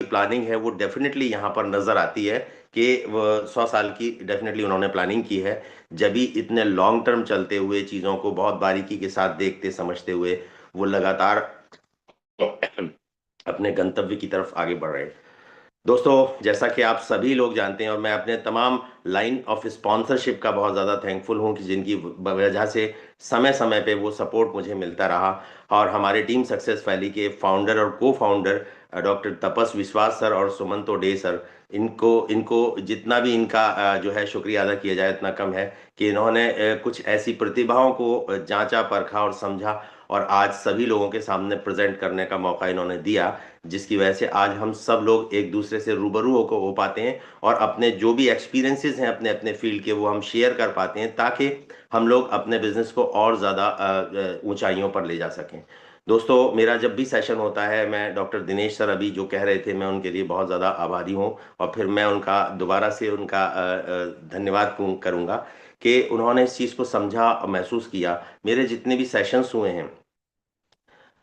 Planning है वो definitely यहाँ पर नजर आती है कि वो 100 साल की डेफिनेटली उन्होंने प्लानिंग की है। जब भी इतने लॉन्ग टर्म चलते हुए चीज़ों को बहुत बारीकी के साथ देखते समझते हुए वो लगातार अपने गंतव्य की तरफ आगे बढ़ रहे हैं। दोस्तों, जैसा कि आप सभी लोग जानते हैं और मैं अपने तमाम लाइन ऑफ स्पॉन्सरशिप का बहुत ज़्यादा थैंकफुल हूं कि जिनकी वजह से समय समय पे वो सपोर्ट मुझे मिलता रहा। और हमारे टीम सक्सेस वैली के फाउंडर और को फाउंडर डॉक्टर तपस विश्वास सर और सुमंत डे सर, इनको इनको जितना भी इनका जो है शुक्रिया अदा किया जाए इतना कम है कि इन्होंने कुछ ऐसी प्रतिभाओं को जांचा परखा और समझा और आज सभी लोगों के सामने प्रेजेंट करने का मौका इन्होंने दिया, जिसकी वजह से आज हम सब लोग एक दूसरे से रूबरू हो पाते हैं और अपने जो भी एक्सपीरियंसेस हैं अपने अपने फील्ड के वो हम शेयर कर पाते हैं ताकि हम लोग अपने बिजनेस को और ज़्यादा ऊंचाइयों पर ले जा सकें। दोस्तों, मेरा जब भी सेशन होता है मैं डॉक्टर दिनेश सर अभी जो कह रहे थे मैं उनके लिए बहुत ज़्यादा आभारी हूँ और फिर मैं उनका दोबारा से उनका धन्यवाद करूँगा कि उन्होंने इस चीज़ को समझा और महसूस किया। मेरे जितने भी सेशंस हुए हैं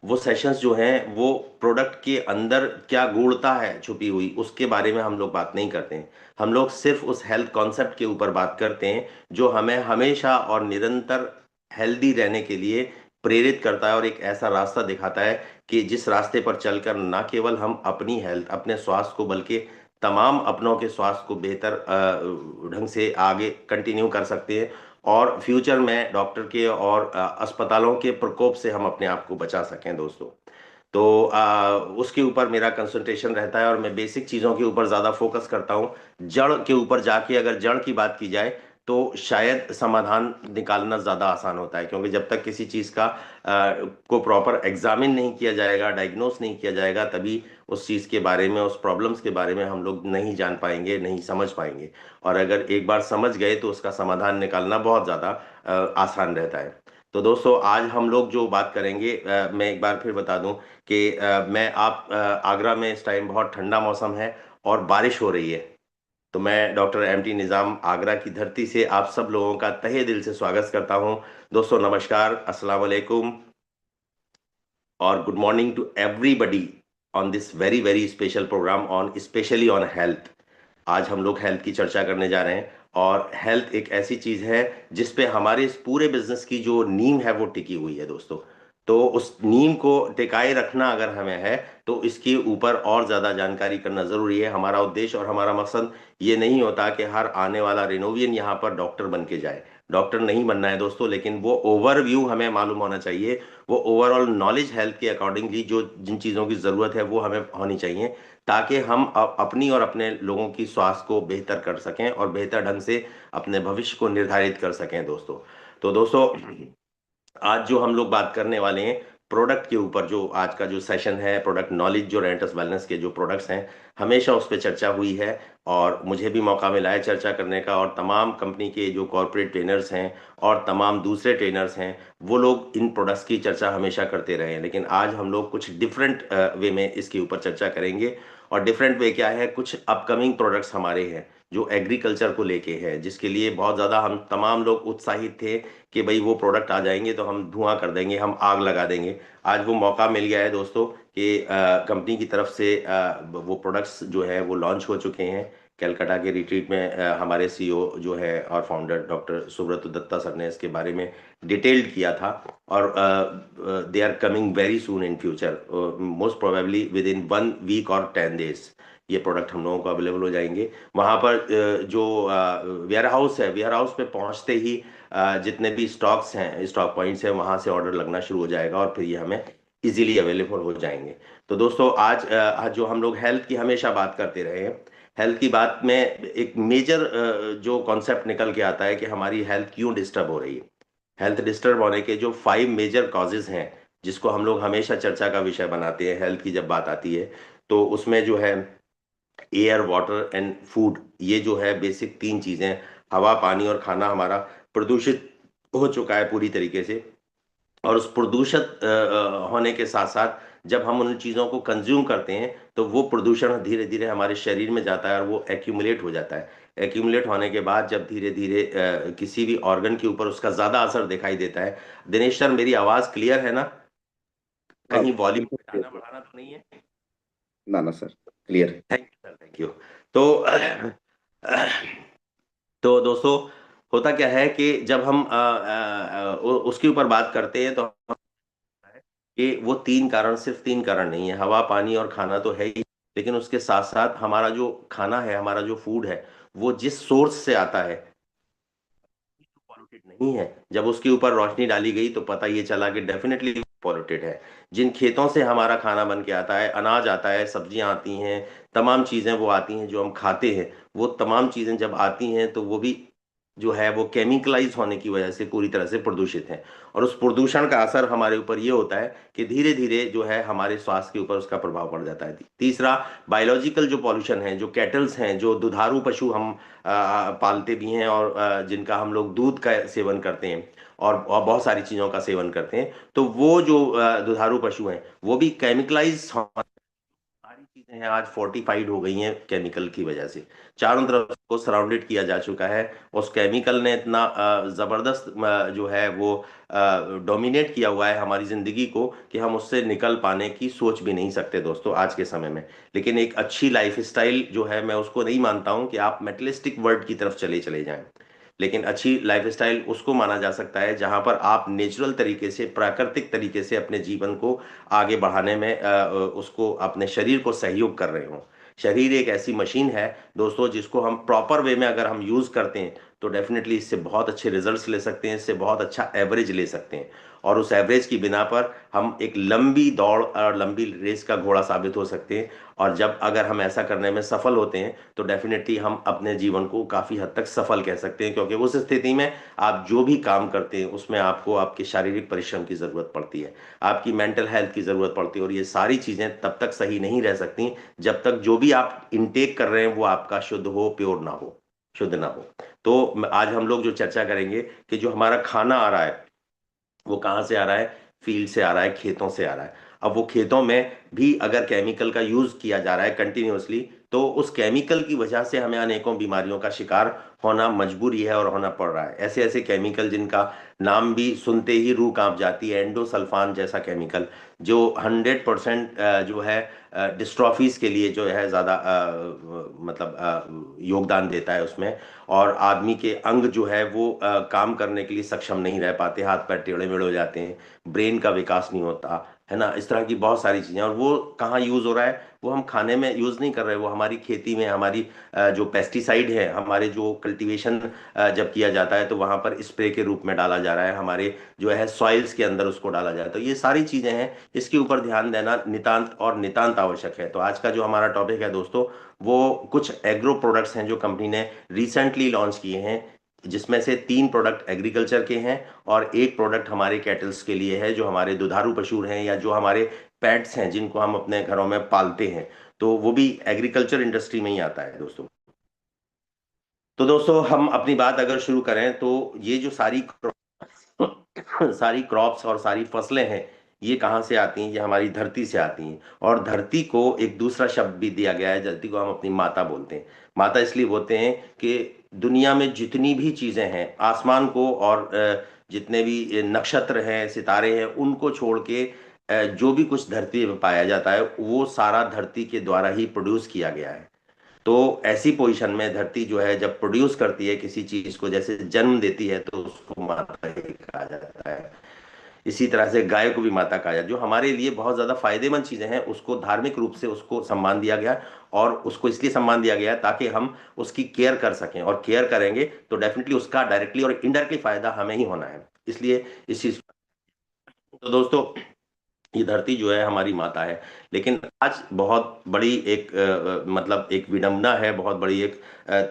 वो सेशंस जो हैं वो प्रोडक्ट के अंदर क्या गूढ़ता है छुपी हुई उसके बारे में हम लोग बात नहीं करते हैं। हम लोग सिर्फ उस हेल्थ कॉन्सेप्ट के ऊपर बात करते हैं जो हमें हमेशा और निरंतर हेल्दी रहने के लिए प्रेरित करता है और एक ऐसा रास्ता दिखाता है कि जिस रास्ते पर चलकर ना केवल हम अपनी हेल्थ अपने स्वास्थ्य को बल्कि तमाम अपनों के स्वास्थ्य को बेहतर ढंग से आगे कंटिन्यू कर सकते हैं और फ्यूचर में डॉक्टर के और अस्पतालों के प्रकोप से हम अपने आप को बचा सकें दोस्तों। तो उसके ऊपर मेरा कंसंट्रेशन रहता है और मैं बेसिक चीज़ों के ऊपर ज़्यादा फोकस करता हूँ। जड़ के ऊपर जाके अगर जड़ की बात की जाए तो शायद समाधान निकालना ज़्यादा आसान होता है, क्योंकि जब तक किसी चीज़ का को प्रॉपर एग्जामिन नहीं किया जाएगा, डायग्नोस नहीं किया जाएगा, तभी उस चीज़ के बारे में उस प्रॉब्लम्स के बारे में हम लोग नहीं जान पाएंगे, नहीं समझ पाएंगे। और अगर एक बार समझ गए तो उसका समाधान निकालना बहुत ज़्यादा आसान रहता है। तो दोस्तों, आज हम लोग जो बात करेंगे मैं एक बार फिर बता दूं कि आगरा में इस टाइम बहुत ठंडा मौसम है और बारिश हो रही है। तो मैं डॉक्टर एमटी निज़ाम आगरा की धरती से आप सब लोगों का तहे दिल से स्वागत करता हूं। दोस्तों नमस्कार, अस्सलाम वालेकुम और good morning to everybody on this very very special programme on specially on health. आज हम लोग हेल्थ की चर्चा करने जा रहे हैं और हेल्थ एक ऐसी चीज है जिस पे हमारे इस पूरे बिजनेस की जो नींव है वो टिकी हुई है दोस्तों। तो उस नींव को टिकाए रखना अगर हमें है तो इसके ऊपर और ज्यादा जानकारी करना जरूरी है। हमारा उद्देश्य और हमारा मकसद ये नहीं होता कि हर आने वाला रिनोवियन यहाँ पर डॉक्टर बन के जाए। डॉक्टर नहीं बनना है दोस्तों, लेकिन वो ओवरव्यू हमें मालूम होना चाहिए। वो ओवरऑल नॉलेज हेल्थ के अकॉर्डिंगली जो जिन चीज़ों की ज़रूरत है वो हमें होनी चाहिए ताकि हम अपनी और अपने लोगों की स्वास्थ्य को बेहतर कर सकें और बेहतर ढंग से अपने भविष्य को निर्धारित कर सकें दोस्तों। तो दोस्तों, आज जो हम लोग बात करने वाले हैं प्रोडक्ट के ऊपर, जो आज का जो सेशन है प्रोडक्ट नॉलेज, जो रेंटस वेलनेस के जो प्रोडक्ट्स हैं हमेशा उस पर चर्चा हुई है और मुझे भी मौका मिला है चर्चा करने का। और तमाम कंपनी के जो कॉरपोरेट ट्रेनर्स हैं और तमाम दूसरे ट्रेनर्स हैं वो लोग इन प्रोडक्ट्स की चर्चा हमेशा करते रहे हैं, लेकिन आज हम लोग कुछ डिफरेंट वे में इसके ऊपर चर्चा करेंगे। और डिफरेंट वे क्या है, कुछ अपकमिंग प्रोडक्ट्स हमारे हैं जो एग्रीकल्चर को लेके हैं, जिसके लिए बहुत ज़्यादा हम तमाम लोग उत्साहित थे कि भाई वो प्रोडक्ट आ जाएंगे तो हम धुआं कर देंगे, हम आग लगा देंगे। आज वो मौका मिल गया है दोस्तों कि कंपनी की तरफ से वो प्रोडक्ट्स जो है वो लॉन्च हो चुके हैं। कलकत्ता के रिट्रीट में हमारे सीईओ जो है और founder doctor Subrata Datta sir ने इसके बारे में डिटेल्ड किया था और they are coming very soon in future, most probably within 1 week और 10 डेज ये प्रोडक्ट हम लोगों को अवेलेबल हो जाएंगे। वहाँ पर जो वेयर हाउस है, वेयर हाउस पे पहुँचते ही जितने भी स्टॉक्स हैं, स्टॉक पॉइंट्स हैं, वहां से ऑर्डर लगना शुरू हो जाएगा और फिर ये हमें इजीली अवेलेबल हो जाएंगे। तो दोस्तों, आज जो हम लोग हेल्थ की हमेशा बात करते रहे हैं, हेल्थ की बात में एक मेजर जो कॉन्सेप्ट निकल के आता है कि हमारी हेल्थ क्यों डिस्टर्ब हो रही है। हेल्थ डिस्टर्ब होने के जो 5 मेजर कॉजेज हैं जिसको हम लोग हमेशा चर्चा का विषय बनाते हैं हेल्थ की जब बात आती है, तो उसमें जो है एयर वाटर एंड फूड, ये जो है बेसिक 3 चीजें, हवा पानी और खाना हमारा प्रदूषित हो चुका है पूरी तरीके से। और उस प्रदूषित होने के साथ साथ जब हम उन चीज़ों को कंज्यूम करते हैं तो वो प्रदूषण धीरे धीरे हमारे शरीर में जाता है और वो एक्यूमुलेट हो जाता है। एक्यूमुलेट होने के बाद जब धीरे धीरे किसी भी ऑर्गन के ऊपर उसका ज़्यादा असर दिखाई देता है। दिनेश सर, मेरी आवाज़ क्लियर है ना? हाँ, कहीं वॉल्यूम बिल्कुल clear घटाना है। बढ़ाना तो नहीं है? ना ना sir. Clear, thank you sir, thank you. तो तो दोस्तों, होता क्या है कि जब हम उसके ऊपर बात करते हैं तो कि वो तीन कारण, सिर्फ तीन कारण नहीं है, हवा पानी और खाना तो है ही, लेकिन उसके साथ साथ हमारा जो खाना है, हमारा जो फूड है, वो जिस सोर्स से आता है पॉल्यूटेड नहीं है। जब उसके ऊपर रोशनी डाली गई तो पता ये चला कि डेफिनेटली पॉल्यूटेड है। जिन खेतों से हमारा खाना बन के आता है, अनाज आता है, सब्जियां आती हैं, तमाम चीजें वो आती हैं जो हम खाते हैं, वो तमाम चीजें जब आती हैं तो वो भी जो है वो केमिकलाइज होने की वजह से पूरी तरह से प्रदूषित है। और उस प्रदूषण का असर हमारे ऊपर ये होता है कि धीरे धीरे जो है हमारे स्वास्थ्य के ऊपर उसका प्रभाव पड़ जाता है। तीसरा, बायोलॉजिकल जो पॉल्यूशन है, जो कैटल्स हैं, जो दुधारू पशु हम पालते भी हैं और जिनका हम लोग दूध का सेवन करते हैं और बहुत सारी चीज़ों का सेवन करते हैं, तो वो जो दुधारू पशु हैं वो भी केमिकलाइज, सारी चीजें हैं आज फोर्टिफाइड हो गई हैं केमिकल की वजह से। चारों तरफ को सराउंडेड किया जा चुका है। उस केमिकल ने इतना जबरदस्त जो है वो डोमिनेट किया हुआ है हमारी जिंदगी को कि हम उससे निकल पाने की सोच भी नहीं सकते दोस्तों आज के समय में। लेकिन एक अच्छी लाइफ स्टाइल जो है, मैं उसको नहीं मानता हूं कि आप मेटलिस्टिक वर्ल्ड की तरफ चले चले जाएं। लेकिन अच्छी लाइफस्टाइल उसको माना जा सकता है जहां पर आप नेचुरल तरीके से, प्राकृतिक तरीके से अपने जीवन को आगे बढ़ाने में उसको, अपने शरीर को सहयोग कर रहे हो। शरीर एक ऐसी मशीन है दोस्तों, जिसको हम प्रॉपर वे में अगर हम यूज करते हैं तो डेफिनेटली इससे बहुत अच्छे रिजल्ट्स ले सकते हैं, इससे बहुत अच्छा एवरेज ले सकते हैं। और उस एवरेज की बिना पर हम एक लंबी दौड़ और लंबी रेस का घोड़ा साबित हो सकते हैं। और जब अगर हम ऐसा करने में सफल होते हैं तो डेफिनेटली हम अपने जीवन को काफी हद तक सफल कह सकते हैं, क्योंकि उस स्थिति में आप जो भी काम करते हैं उसमें आपको आपके शारीरिक परिश्रम की जरूरत पड़ती है, आपकी मेंटल हेल्थ की जरूरत पड़ती है, और ये सारी चीजें तब तक सही नहीं रह सकती जब तक जो भी आप इनटेक कर रहे हैं वो आपका शुद्ध हो, प्योर ना हो, शुद्ध ना हो। तो आज हम लोग जो चर्चा करेंगे कि जो हमारा खाना आ रहा है वो कहाँ से आ रहा है, फील्ड से आ रहा है, खेतों से आ रहा है। अब वो खेतों में भी अगर केमिकल का यूज किया जा रहा है कंटिन्यूअसली, तो उस केमिकल की वजह से हमें अनेकों बीमारियों का शिकार होना मजबूरी है और होना पड़ रहा है। ऐसे ऐसे केमिकल जिनका नाम भी सुनते ही रूह कांप जाती है, एंडोसल्फान जैसा केमिकल, जो 100% जो है डिस्ट्रॉफीज के लिए जो है ज़्यादा मतलब योगदान देता है उसमें। और आदमी के अंग जो है वो काम करने के लिए सक्षम नहीं रह पाते, हाथ पैर टेढ़े मेढ़े हो जाते हैं, ब्रेन का विकास नहीं होता है ना, इस तरह की बहुत सारी चीजें। और वो कहाँ यूज हो रहा है, वो हम खाने में यूज नहीं कर रहे, वो हमारी खेती में, हमारी जो पेस्टिसाइड है, हमारे जो कल्टीवेशन जब किया जाता है तो वहां पर स्प्रे के रूप में डाला जा रहा है, हमारे जो है सॉइल्स के अंदर उसको डाला जाता है। तो ये सारी चीजें हैं, इसके ऊपर ध्यान देना नितांत और नितांत आवश्यक है। तो आज का जो हमारा टॉपिक है दोस्तों, वो कुछ एग्रो प्रोडक्ट्स हैं जो कंपनी ने रिसेंटली लॉन्च किए हैं, जिसमें से तीन प्रोडक्ट एग्रीकल्चर के हैं और एक प्रोडक्ट हमारे कैटल्स के लिए है, जो हमारे दुधारू पशु हैं या जो हमारे पेट्स हैं जिनको हम अपने घरों में पालते हैं। तो वो भी एग्रीकल्चर इंडस्ट्री में ही आता है दोस्तों। तो दोस्तों, हम अपनी बात अगर शुरू करें तो ये जो सारी सारी क्रॉप्स और सारी फसलें हैं, ये कहाँ से आती हैं, ये हमारी धरती से आती हैं। और धरती को एक दूसरा शब्द भी दिया गया है, धरती को हम अपनी माता बोलते हैं। माता इसलिए बोलते हैं कि दुनिया में जितनी भी चीजें हैं, आसमान को और जितने भी नक्षत्र हैं, सितारे हैं, उनको छोड़ के जो भी कुछ धरती पे पाया जाता है वो सारा धरती के द्वारा ही प्रोड्यूस किया गया है। तो ऐसी पोजीशन में धरती जो है जब प्रोड्यूस करती है किसी चीज को, जैसे जन्म देती है, तो उसको माता ही कहा जाता है। इसी तरह से गाय को भी माता कहा जाता है। जो हमारे लिए बहुत ज्यादा फायदेमंद चीजें हैं उसको धार्मिक रूप से उसको सम्मान दिया गया है, और उसको इसलिए सम्मान दिया गया है ताकि हम उसकी केयर कर सकें, और केयर करेंगे तो डेफिनेटली उसका डायरेक्टली और इनडायरेक्टली फायदा हमें ही होना है। इसलिए इस चीज, तो दोस्तों, ये धरती जो है हमारी माता है। लेकिन आज बहुत बड़ी एक मतलब एक विडंबना है, बहुत बड़ी एक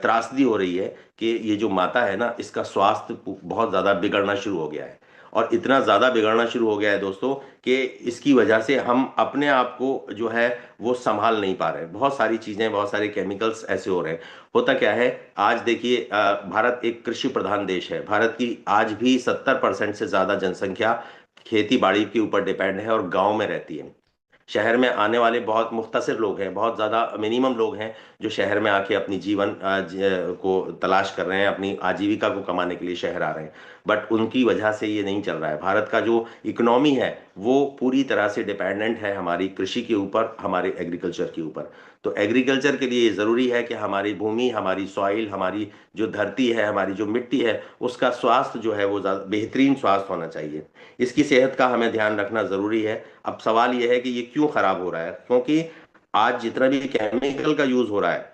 त्रासदी हो रही है कि ये जो माता है ना, इसका स्वास्थ्य बहुत ज्यादा बिगड़ना शुरू हो गया है। और इतना ज्यादा बिगड़ना शुरू हो गया है दोस्तों कि इसकी वजह से हम अपने आप को जो है वो संभाल नहीं पा रहे हैं। बहुत सारी चीजें, बहुत सारे केमिकल्स ऐसे हो रहे हैं। होता क्या है, आज देखिए, भारत एक कृषि प्रधान देश है। भारत की आज भी 70% से ज्यादा जनसंख्या खेती बाड़ी के ऊपर डिपेंड है और गांव में रहती है। शहर में आने वाले बहुत मुख्तसर लोग हैं, बहुत ज़्यादा मिनिमम लोग हैं जो शहर में आके अपनी जीवन को तलाश कर रहे हैं, अपनी आजीविका को कमाने के लिए शहर आ रहे हैं। बट उनकी वजह से ये नहीं चल रहा है। भारत का जो इकोनॉमी है वो पूरी तरह से डिपेंडेंट है हमारी कृषि के ऊपर, हमारे एग्रीकल्चर के ऊपर। तो एग्रीकल्चर के लिए ये ज़रूरी है कि हमारी भूमि, हमारी सॉइल, हमारी जो धरती है, हमारी जो मिट्टी है, उसका स्वास्थ्य जो है वो बेहतरीन स्वास्थ्य होना चाहिए। इसकी सेहत का हमें ध्यान रखना ज़रूरी है। अब सवाल ये है कि ये क्यों ख़राब हो रहा है? क्योंकि आज जितना भी केमिकल का यूज़ हो रहा है,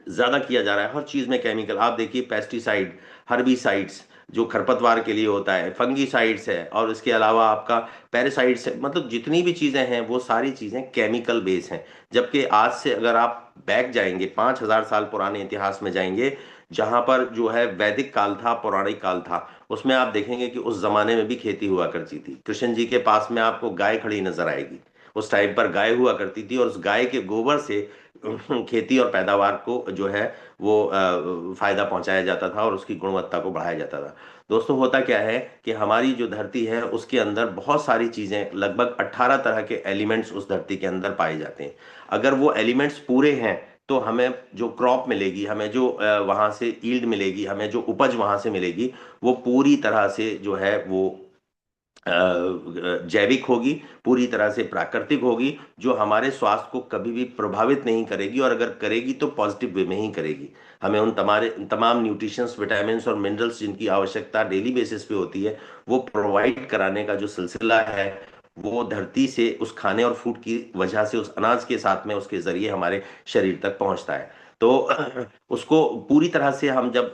ज्यादा किया जा रहा है, हर चीज में केमिकल। आप देखिए, पेस्टिसाइड, हर्बिसाइड्स जो खरपतवार के लिए होता है, फंगीसाइड्स है, और इसके अलावा आपका पैरासाइड्स है, मतलब जितनी भी चीजें हैं वो सारी चीजें केमिकल बेस हैं। जबकि आज से अगर आप बैक जाएंगे, 5,000 साल पुराने इतिहास में जाएंगे, जहां पर जो है वैदिक काल था, पौराणिक काल था, उसमें आप देखेंगे कि उस जमाने में भी खेती हुआ करती थी। कृष्ण जी के पास में आपको गाय खड़ी नजर आएगी। उस टाइम पर गाय हुआ करती थी, और उस गाय के गोबर से खेती और पैदावार को जो है वो फायदा पहुंचाया जाता था और उसकी गुणवत्ता को बढ़ाया जाता था। दोस्तों, होता क्या है कि हमारी जो धरती है उसके अंदर बहुत सारी चीजें, लगभग 18 तरह के एलिमेंट्स उस धरती के अंदर पाए जाते हैं। अगर वो एलिमेंट्स पूरे हैं तो हमें जो क्रॉप मिलेगी, हमें जो वहां से ईल्ड मिलेगी, हमें जो उपज वहां से मिलेगी, वो पूरी तरह से जो है वो जैविक होगी, पूरी तरह से प्राकृतिक होगी, जो हमारे स्वास्थ्य को कभी भी प्रभावित नहीं करेगी, और अगर करेगी तो पॉजिटिव वे में ही करेगी। हमें उन तमाम न्यूट्रिशंस, विटामिन्स और मिनरल्स जिनकी आवश्यकता डेली बेसिस पे होती है, वो प्रोवाइड कराने का जो सिलसिला है, वो धरती से उस खाने और फूड की वजह से, उस अनाज के साथ में, उसके जरिए हमारे शरीर तक पहुंचता है। तो उसको पूरी तरह से हम जब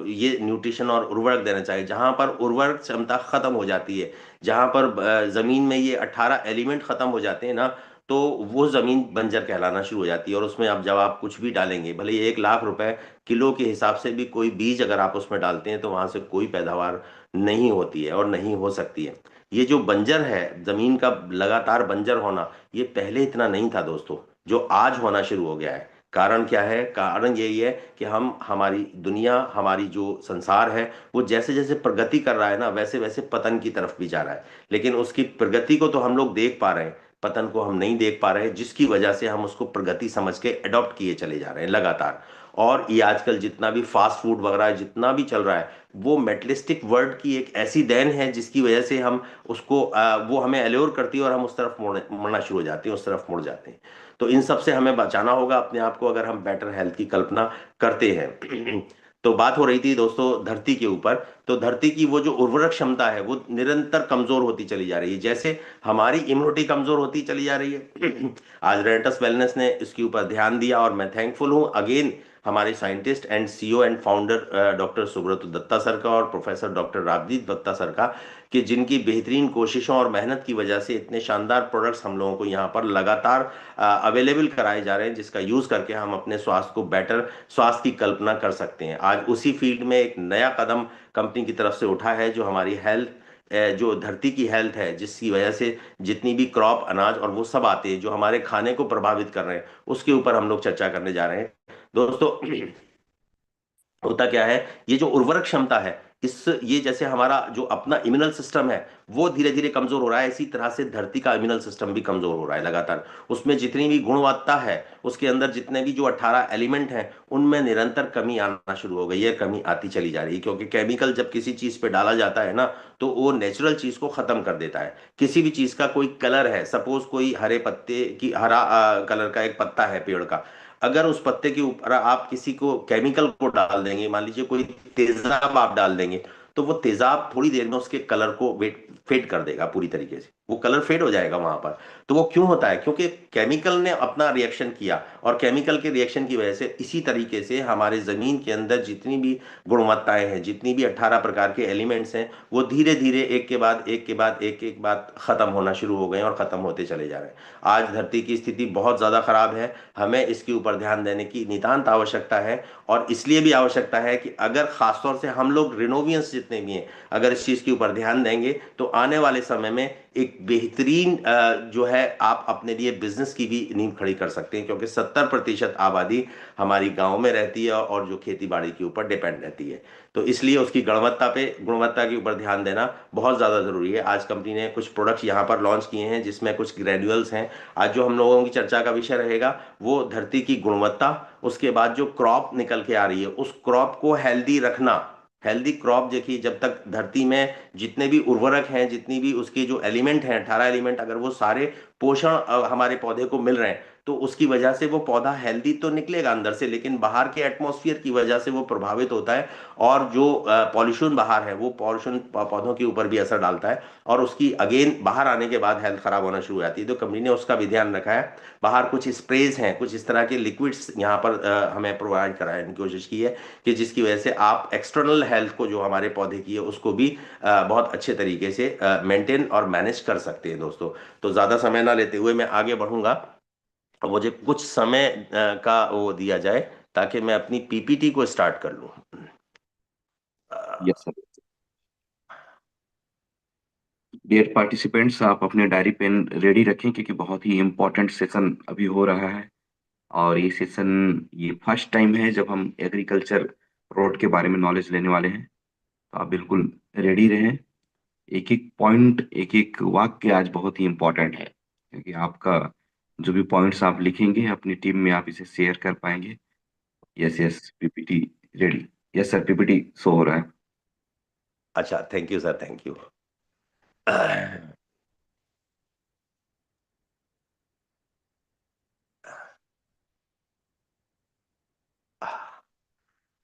ये न्यूट्रिशन और उर्वरक देना चाहिए, जहां पर उर्वरक क्षमता खत्म हो जाती है, जहां पर जमीन में ये 18 एलिमेंट खत्म हो जाते हैं ना, तो वो जमीन बंजर कहलाना शुरू हो जाती है। और उसमें अब जब आप कुछ भी डालेंगे, भले ये 1 लाख रुपए किलो के हिसाब से भी कोई बीज अगर आप उसमें डालते हैं, तो वहां से कोई पैदावार नहीं होती है और नहीं हो सकती है। ये जो बंजर है, जमीन का लगातार बंजर होना, ये पहले इतना नहीं था दोस्तों, जो आज होना शुरू हो गया है। कारण क्या है? कारण यही है कि हम, हमारी दुनिया, हमारी जो संसार है, वो जैसे जैसे प्रगति कर रहा है ना, वैसे वैसे पतन की तरफ भी जा रहा है। लेकिन उसकी प्रगति को तो हम लोग देख पा रहे हैं, पतन को हम नहीं देख पा रहे हैं, जिसकी वजह से हम उसको प्रगति समझ के अडॉप्ट किए चले जा रहे हैं लगातार। और ये आजकल जितना भी फास्ट फूड वगैरह जितना भी चल रहा है, वो मेटलिस्टिक वर्ल्ड की एक ऐसी देन है, जिसकी वजह से हम उसको वो हमें एल्योर करती है, और हम उस तरफ मुड़ना शुरू हो जाते हैं, उस तरफ मुड़ जाते हैं। तो इन सब से हमें बचाना होगा अपने आप को, अगर हम बेटर हेल्थ की कल्पना करते हैं। तो बात हो रही थी दोस्तों धरती के ऊपर। तो धरती की वो जो उर्वरक क्षमता है, वो निरंतर कमजोर होती चली जा रही है, जैसे हमारी इम्यूनिटी कमजोर होती चली जा रही है। आज रेंटस वेलनेस ने इसके ऊपर ध्यान दिया, और मैं थैंकफुल हूं अगेन हमारे scientist and CEO and founder doctor Subrata Datta sir का, और professor doctor Rajdeep Datta sir का, कि जिनकी बेहतरीन कोशिशों और मेहनत की वजह से इतने शानदार प्रोडक्ट्स हम लोगों को यहाँ पर लगातार अवेलेबल कराए जा रहे हैं, जिसका यूज करके हम अपने स्वास्थ्य को बेटर स्वास्थ्य की कल्पना कर सकते हैं। आज उसी फील्ड में एक नया कदम कंपनी की तरफ से उठा है, जो हमारी हेल्थ, जो धरती की हेल्थ है, जिसकी वजह से जितनी भी क्रॉप, अनाज और वो सब आते हैं जो हमारे खाने को प्रभावित कर रहे हैं, उसके ऊपर हम लोग चर्चा करने जा रहे हैं दोस्तों। होता क्या है, ये जो उर्वरक क्षमता है, इस ये जैसे हमारा जो अपना इम्यूनल सिस्टम है, वो धीरे धीरे कमजोर हो रहा है, इसी तरह से धरती का इम्यूनल सिस्टम भी कमजोर हो रहा है लगातार। उसमें जितनी भी गुणवत्ता है, उसके अंदर जितने भी जो 18 एलिमेंट हैं, उनमें निरंतर कमी आना शुरू हो गई है, कमी आती चली जा रही है। क्योंकि केमिकल जब किसी चीज पे डाला जाता है ना, तो वो नेचुरल चीज को खत्म कर देता है। किसी भी चीज का कोई कलर है, सपोज कोई हरे पत्ते की, हरा कलर का एक पत्ता है पेड़ का, अगर उस पत्ते के ऊपर आप किसी को केमिकल को डाल देंगे, मान लीजिए कोई तेजाब आप डाल देंगे, तो वो तेजाब थोड़ी देर में उसके कलर को वेट फेड कर देगा, पूरी तरीके से वो कलर फेड हो जाएगा वहां पर। तो वो क्यों होता है? क्योंकि केमिकल ने अपना रिएक्शन किया, और केमिकल के रिएक्शन की वजह से इसी तरीके से हमारे जमीन के अंदर जितनी भी गुणवत्ताएं हैं, जितनी भी 18 प्रकार के एलिमेंट्स हैं, वो धीरे धीरे एक के बाद एक के बाद एक एक बाद खत्म होना शुरू हो गए हैं, और खत्म होते चले जा रहे हैं। आज धरती की स्थिति बहुत ज्यादा खराब है, हमें इसके ऊपर ध्यान देने की नितांत आवश्यकता है। और इसलिए भी आवश्यकता है कि अगर खासतौर से हम लोग रिनोवियंस जितने भी हैं, अगर इस चीज के ऊपर ध्यान देंगे, तो आने वाले समय में एक बेहतरीन जो है, आप अपने लिए बिजनेस की भी नींव खड़ी कर सकते हैं। क्योंकि 70% आबादी हमारी गांव में रहती है, और जो खेती बाड़ी के ऊपर डिपेंड रहती है। तो इसलिए उसकी गुणवत्ता के ऊपर ध्यान देना बहुत ज्यादा जरूरी है। आज कंपनी ने कुछ प्रोडक्ट्स यहाँ पर लॉन्च किए हैं, जिसमें कुछ ग्रेन्यूल्स हैं। आज जो हम लोगों की चर्चा का विषय रहेगा, वो धरती की गुणवत्ता, उसके बाद जो क्रॉप निकल के आ रही है, उस क्रॉप को हेल्दी रखना। हेल्दी क्रॉप देखिए, जब तक धरती में जितने भी उर्वरक हैं, जितनी भी उसके जो एलिमेंट हैं, 18 एलिमेंट, अगर वो सारे पोषण हमारे पौधे को मिल रहे हैं, तो उसकी वजह से वो पौधा हेल्दी तो निकलेगा अंदर से, लेकिन बाहर के एटमॉस्फेयर की वजह से वो प्रभावित होता है। और जो पॉल्यूशन बाहर है वो पॉल्यूशन पौधों के ऊपर भी असर डालता है, और उसकी अगेन बाहर आने के बाद हेल्थ खराब होना शुरू हो जाती है। तो कंपनी ने उसका भी ध्यान रखा है। बाहर कुछ स्प्रेज हैं, कुछ इस तरह के लिक्विड्स यहाँ पर हमें प्रोवाइड कराने की कोशिश की है, कि जिसकी वजह से आप एक्सटर्नल हेल्थ को जो हमारे पौधे की है उसको भी बहुत अच्छे तरीके से मेंटेन और मैनेज कर सकते हैं दोस्तों। तो ज़्यादा समय ना लेते हुए मैं आगे बढ़ूंगा। मुझे कुछ समय का वो दिया जाए ताकि मैं अपनी पीपीटी को स्टार्ट कर लूँ। Yes sir. डियर पार्टिसिपेंट्स, आप अपने डायरी पेन रेडी रखें क्योंकि बहुत ही इम्पोर्टेंट सेशन अभी हो रहा है। और ये सेशन, ये फर्स्ट टाइम है जब हम एग्रीकल्चर रोड के बारे में नॉलेज लेने वाले हैं। तो आप बिल्कुल रेडी रहें। एक एक पॉइंट, एक एक वाक्य आज बहुत ही इम्पोर्टेंट है क्योंकि आपका जो भी पॉइंट्स आप लिखेंगे अपनी टीम में आप इसे शेयर कर पाएंगे। Yes yes, PPT ready. Yes sir, PPT show हो रहा है। अच्छा, thank you sir, thank you.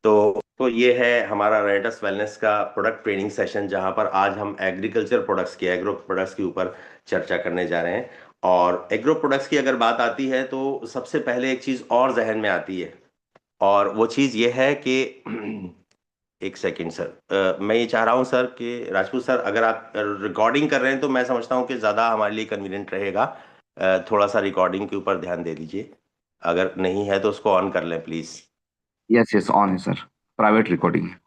तो ये है हमारा रेडस वेलनेस का प्रोडक्ट ट्रेनिंग सेशन, जहां पर आज हम एग्रीकल्चर प्रोडक्ट्स की, एग्रो प्रोडक्ट्स के ऊपर चर्चा करने जा रहे हैं। और एग्रो प्रोडक्ट्स की अगर बात आती है तो सबसे पहले एक चीज और जहन में आती है, और वो चीज ये है कि एक सेकंड सर, मैं ये चाह रहा हूँ सर कि राजपूत सर, अगर आप रिकॉर्डिंग कर रहे हैं तो मैं समझता हूँ कि ज़्यादा हमारे लिए कन्वीनियंट रहेगा। थोड़ा सा रिकॉर्डिंग के ऊपर ध्यान दे दीजिए। अगर नहीं है तो उसको ऑन कर लें प्लीज़। यस यस, ऑन है सर। प्राइवेट रिकॉर्डिंग है।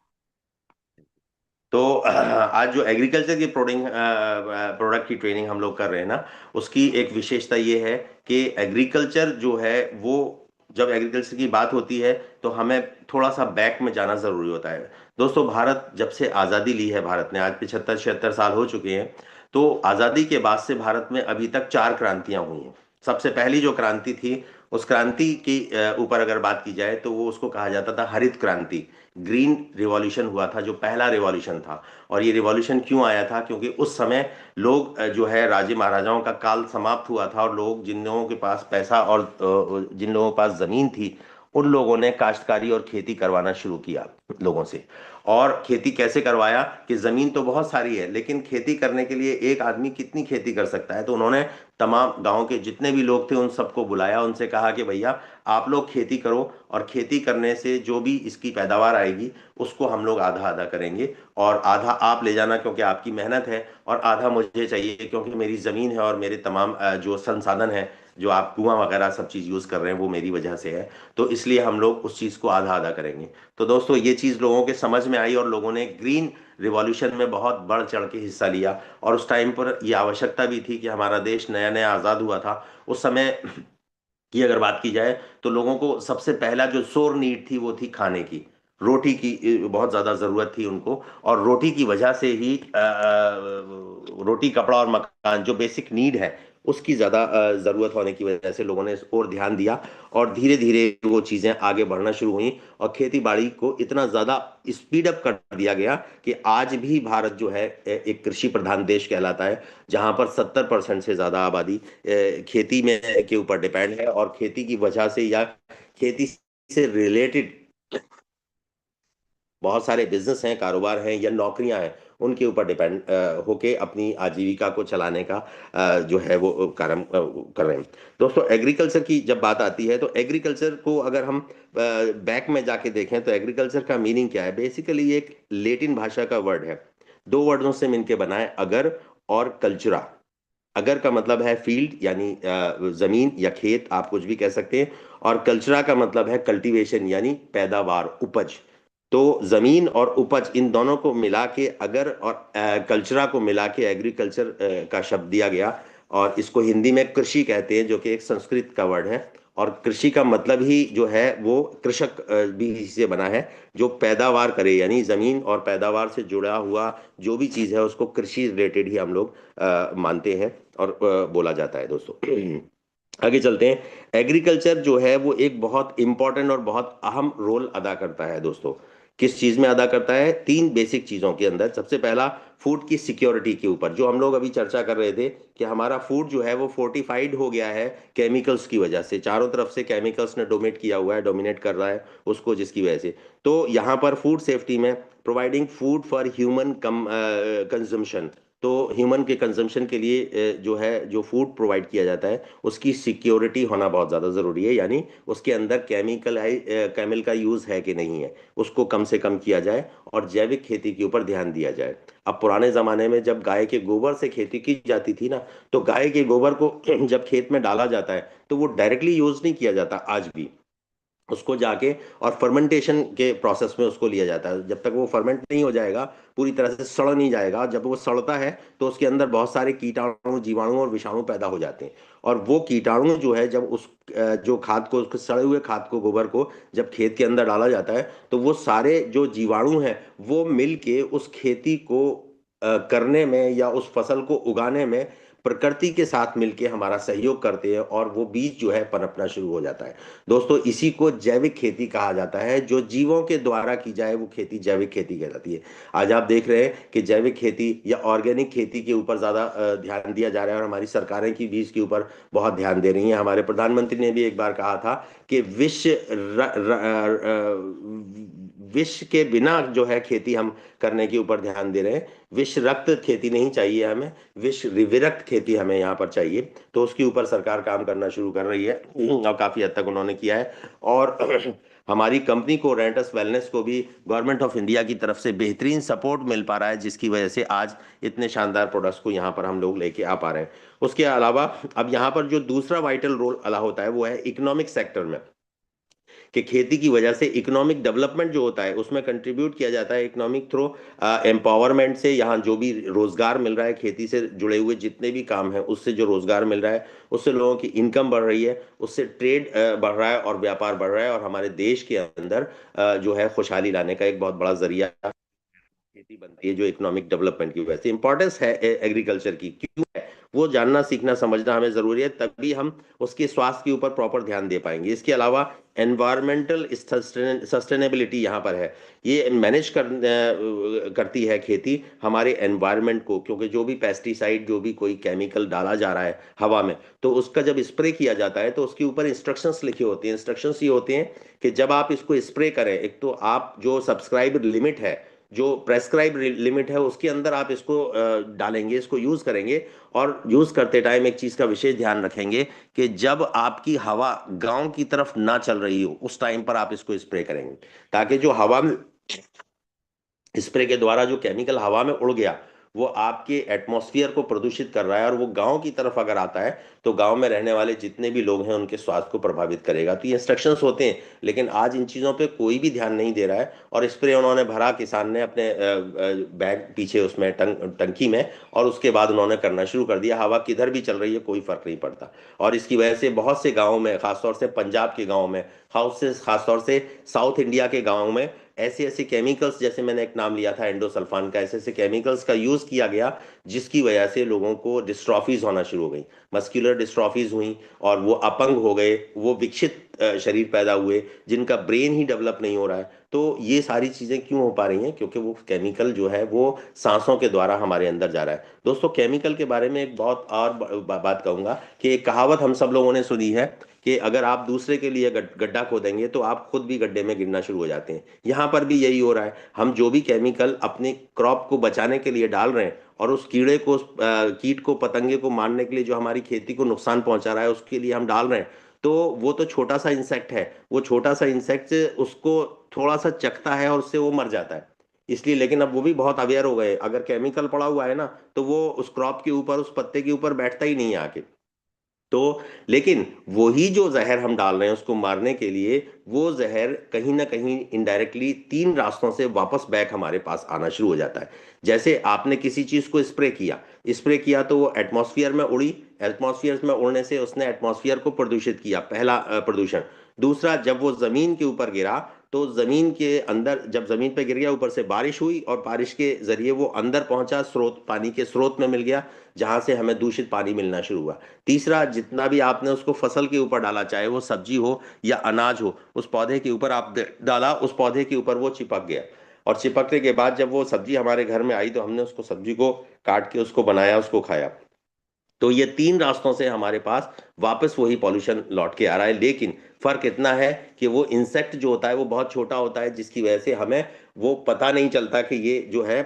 तो आज जो एग्रीकल्चर की प्रोडक्ट की ट्रेनिंग हम लोग कर रहे हैं ना, उसकी एक विशेषता ये है कि एग्रीकल्चर जो है वो, जब एग्रीकल्चर की बात होती है तो हमें थोड़ा सा बैक में जाना जरूरी होता है। दोस्तों, भारत जब से आज़ादी ली है, भारत ने आज 75-76 साल हो चुके हैं। तो आज़ादी के बाद से भारत में अभी तक 4 क्रांतियां हुई हैं। सबसे पहली जो क्रांति थी, उस क्रांति की ऊपर अगर बात की जाए तो वो उसको कहा जाता था हरित क्रांति। ग्रीन रिवॉल्यूशन हुआ था, जो पहला रिवॉल्यूशन था। और ये रिवॉल्यूशन क्यों आया था? क्योंकि उस समय लोग जो है राजे महाराजाओं का काल समाप्त हुआ था, और लोग, जिन लोगों के पास पैसा और जिन लोगों के पास जमीन थी, उन लोगों ने काश्तकारी और खेती करवाना शुरू किया लोगों से। और खेती कैसे करवाया कि जमीन तो बहुत सारी है, लेकिन खेती करने के लिए एक आदमी कितनी खेती कर सकता है? तो उन्होंने तमाम गांव के जितने भी लोग थे उन सबको बुलाया, उनसे कहा कि भैया आप लोग खेती करो, और खेती करने से जो भी इसकी पैदावार आएगी उसको हम लोग आधा आधा करेंगे। और आधा आप ले जाना क्योंकि आपकी मेहनत है, और आधा मुझे चाहिए क्योंकि मेरी ज़मीन है, और मेरे तमाम जो संसाधन है, जो आप कुआं वगैरह सब चीज़ यूज़ कर रहे हैं, वो मेरी वजह से है। तो इसलिए हम लोग उस चीज़ को आधा आधा करेंगे। तो दोस्तों, ये चीज़ लोगों के समझ में आई, और लोगों ने ग्रीन रिवॉल्यूशन में बहुत बढ़ चढ़ के हिस्सा लिया। और उस टाइम पर यह आवश्यकता भी थी कि हमारा देश नया नया आज़ाद हुआ था। उस समय की अगर बात की जाए तो लोगों को सबसे पहला जो सोर नीड थी वो थी खाने की। रोटी की बहुत ज्यादा जरूरत थी उनको। और रोटी की वजह से ही रोटी, कपड़ा और मकान, जो बेसिक नीड है, उसकी ज्यादा जरूरत होने की वजह से लोगों ने इस ओर ध्यान दिया। और धीरे धीरे वो चीजें आगे बढ़ना शुरू हुई, और खेती बाड़ी को इतना ज्यादा स्पीड अप कर दिया गया कि आज भी भारत जो है एक कृषि प्रधान देश कहलाता है, जहां पर 70% से ज्यादा आबादी खेती में के ऊपर डिपेंड है। और खेती की वजह से या खेती से रिलेटेड बहुत सारे बिजनेस हैं, कारोबार हैं या नौकरियां हैं, उनके ऊपर डिपेंड होके अपनी आजीविका को चलाने का जो है वो कार्य कर रहे हैं। दोस्तों, एग्रीकल्चर की जब बात आती है तो एग्रीकल्चर को अगर हम बैक में जाके देखें तो एग्रीकल्चर का मीनिंग क्या है? बेसिकली ये एक लेटिन भाषा का वर्ड है। दो वर्डों से मिलकर बना है, अगर और कल्चरा। अगर का मतलब है फील्ड, यानी जमीन या खेत, आप कुछ भी कह सकते हैं। और कल्चरा का मतलब है कल्टीवेशन, यानी पैदावार, उपज। तो जमीन और उपज, इन दोनों को मिला के अगर और कल्चरा को मिला के एग्रीकल्चर का शब्द दिया गया। और इसको हिंदी में कृषि कहते हैं, जो कि एक संस्कृत का वर्ड है। और कृषि का मतलब ही जो है वो कृषक भी से बना है, जो पैदावार करे, यानी जमीन और पैदावार से जुड़ा हुआ जो भी चीज है उसको कृषि रिलेटेड ही हम लोग मानते हैं और बोला जाता है दोस्तों। आगे चलते हैं। एग्रीकल्चर जो है वो एक बहुत इंपॉर्टेंट और बहुत अहम रोल अदा करता है दोस्तों। किस चीज में अदा करता है? 3 बेसिक चीजों के अंदर। सबसे पहला, फूड की सिक्योरिटी के ऊपर, जो हम लोग अभी चर्चा कर रहे थे कि हमारा फूड जो है वो फोर्टिफाइड हो गया है केमिकल्स की वजह से, चारों तरफ से केमिकल्स ने डोमिनेट किया हुआ है, डोमिनेट कर रहा है उसको, जिसकी वजह से। तो यहाँ पर फूड सेफ्टी में providing food for human consumption, तो ह्यूमन के कंजम्पशन के लिए जो है जो फूड प्रोवाइड किया जाता है उसकी सिक्योरिटी होना बहुत ज़्यादा ज़रूरी है, यानी उसके अंदर केमिकल का यूज़ है कि नहीं है, उसको कम से कम किया जाए और जैविक खेती के ऊपर ध्यान दिया जाए। अब पुराने ज़माने में जब गाय के गोबर से खेती की जाती थी ना, तो गाय के गोबर को जब खेत में डाला जाता है तो वो डायरेक्टली यूज़ नहीं किया जाता आज भी, उसको जाके और फर्मेंटेशन के प्रोसेस में उसको लिया जाता है। जब तक वो फर्मेंट नहीं हो जाएगा, पूरी तरह से सड़ नहीं जाएगा, जब वो सड़ता है तो उसके अंदर बहुत सारे कीटाणु, जीवाणु और विषाणु पैदा हो जाते हैं। और वो कीटाणु जो है जब उस जो खाद को, उसके सड़े हुए खाद को, गोबर को जब खेत के अंदर डाला जाता है, तो वो सारे जो जीवाणु हैं वो मिल के उस खेती को करने में या उस फसल को उगाने में प्रकृति के साथ मिलके हमारा सहयोग करते हैं, और वो बीज जो है पनपना शुरू हो जाता है। दोस्तों, इसी को जैविक खेती कहा जाता है। जो जीवों के द्वारा की जाए वो खेती जैविक खेती कहलाती है। आज आप देख रहे हैं कि जैविक खेती या ऑर्गेनिक खेती के ऊपर ज़्यादा ध्यान दिया जा रहा है, और हमारी सरकारें की भी इसके ऊपर बहुत ध्यान दे रही हैं। हमारे प्रधानमंत्री ने भी एक बार कहा था कि विष के बिना जो है खेती हम करने के ऊपर ध्यान दे रहे हैं। विष रक्त खेती नहीं चाहिए हमें, विष विरक्त खेती हमें यहाँ पर चाहिए। तो उसके ऊपर सरकार काम करना शुरू कर रही है, और काफी हद तक उन्होंने किया है। और हमारी कंपनी को, रेंटस वेलनेस को भी गवर्नमेंट ऑफ इंडिया की तरफ से बेहतरीन सपोर्ट मिल पा रहा है, जिसकी वजह से आज इतने शानदार प्रोडक्ट्स को यहाँ पर हम लोग लेके आ पा रहे हैं। उसके अलावा अब यहाँ पर जो दूसरा वाइटल रोल अला होता है वो है इकोनॉमिक सेक्टर में, कि खेती की वजह से इकोनॉमिक डेवलपमेंट जो होता है उसमें कंट्रीब्यूट किया जाता है इकोनॉमिक थ्रू एम्पावरमेंट से। यहाँ जो भी रोजगार मिल रहा है, खेती से जुड़े हुए जितने भी काम हैं उससे जो रोजगार मिल रहा है, उससे लोगों की इनकम बढ़ रही है, उससे ट्रेड बढ़ रहा है और व्यापार बढ़ रहा है, और हमारे देश के अंदर जो है खुशहाली लाने का एक बहुत बड़ा जरिया खेती बनती है, जो इकोनॉमिक डेवलपमेंट की वजह से। इंपॉर्टेंस है एग्रीकल्चर की क्यों है, वो जानना सीखना समझना हमें जरूरी है, तभी हम उसके स्वास्थ्य के ऊपर प्रॉपर ध्यान दे पाएंगे। इसके अलावा एनवायरमेंटल सस्टेनेबिलिटी यहाँ पर है, ये मैनेज करती है खेती हमारे एनवायरनमेंट को, क्योंकि जो भी पेस्टिसाइड, जो भी कोई केमिकल डाला जा रहा है हवा में, तो उसका जब स्प्रे किया जाता है तो उसके ऊपर इंस्ट्रक्शंस लिखे होते हैं। इंस्ट्रक्शंस ये होते हैं कि जब आप इसको स्प्रे करें, एक तो आप जो सब्सक्राइब लिमिट है, जो प्रेस्क्राइब लिमिट है, उसके अंदर आप इसको डालेंगे, इसको यूज करेंगे। और यूज करते टाइम एक चीज का विशेष ध्यान रखेंगे कि जब आपकी हवा गांव की तरफ ना चल रही हो उस टाइम पर आप इसको स्प्रे करेंगे, ताकि जो हवा में स्प्रे के द्वारा जो केमिकल हवा में उड़ गया वो आपके एटमॉस्फेयर को प्रदूषित कर रहा है, और वो गांव की तरफ अगर आता है तो गांव में रहने वाले जितने भी लोग हैं उनके स्वास्थ्य को प्रभावित करेगा। तो ये इंस्ट्रक्शंस होते हैं, लेकिन आज इन चीज़ों पे कोई भी ध्यान नहीं दे रहा है। और स्प्रे उन्होंने भरा, किसान ने अपने बैग पीछे उसमें टंकी में, और उसके बाद उन्होंने करना शुरू कर दिया। हवा किधर भी चल रही है कोई फर्क नहीं पड़ता। और इसकी वजह से बहुत से गाँव में, खासतौर से पंजाब के गाँव में, खासतौर से साउथ इंडिया के गाँव में, ऐसे ऐसे केमिकल्स, जैसे मैंने एक नाम लिया था एंडोसल्फान का, ऐसे ऐसे केमिकल्स का यूज किया गया जिसकी वजह से लोगों को डिस्ट्रॉफीज होना शुरू हो गई, मस्कुलर डिस्ट्रॉफीज हुई, और वो अपंग हो गए, वो विकसित शरीर पैदा हुए जिनका ब्रेन ही डेवलप नहीं हो रहा है। तो ये सारी चीजें क्यों हो पा रही हैं? क्योंकि वो केमिकल जो है वो सांसों के द्वारा हमारे अंदर जा रहा है। दोस्तों, केमिकल के बारे में एक बहुत और बात कहूंगा कि एक कहावत हम सब लोगों ने सुनी है कि अगर आप दूसरे के लिए गड्ढा खोदेंगे तो आप खुद भी गड्ढे में गिरना शुरू हो जाते हैं। यहाँ पर भी यही हो रहा है। हम जो भी केमिकल अपने क्रॉप को बचाने के लिए डाल रहे हैं, और उस कीड़े को, कीट को, पतंगे को मारने के लिए जो हमारी खेती को नुकसान पहुंचा रहा है उसके लिए हम डाल रहे हैं, तो वो तो छोटा सा इंसेक्ट है, वो छोटा सा इंसेक्ट उसको थोड़ा सा चखता है और उससे वो मर जाता है। इसलिए, लेकिन अब वो भी बहुत अवेयर हो गए, अगर केमिकल पड़ा हुआ है ना तो वो उस क्रॉप के ऊपर, उस पत्ते के ऊपर बैठता ही नहीं है आके। तो लेकिन वही जो जहर हम डाल रहे हैं उसको मारने के लिए, वो जहर कहीं ना कहीं इनडायरेक्टली तीन रास्तों से वापस बैक हमारे पास आना शुरू हो जाता है। जैसे आपने किसी चीज को स्प्रे किया तो वो एटमॉस्फेयर में उड़ी, एटमॉस्फेयर में उड़ने से उसने एटमॉस्फेयर को प्रदूषित किया, पहला प्रदूषण। दूसरा, जब वो जमीन के ऊपर गिरा तो जमीन के अंदर, जब जमीन पे गिर गया, ऊपर से बारिश हुई और बारिश के जरिए वो अंदर पहुंचा, स्रोत, पानी के स्रोत में मिल गया, जहां से हमें दूषित पानी मिलना शुरू हुआ। तीसरा, जितना भी आपने उसको फसल के ऊपर डाला, चाहे वो सब्जी हो या अनाज हो, उस पौधे के ऊपर आप डाला, उस पौधे के ऊपर वो चिपक गया। और चिपकने के बाद जब वो सब्जी हमारे घर में आई तो हमने उसको सब्जी को काट के उसको बनाया, उसको खाया। तो ये तीन रास्तों से हमारे पास वापस वही पॉल्यूशन लौट के आ रहा है। लेकिन फर्क इतना है कि वो इंसेक्ट जो होता है वो बहुत छोटा होता है, जिसकी वजह से हमें वो पता नहीं चलता कि ये जो है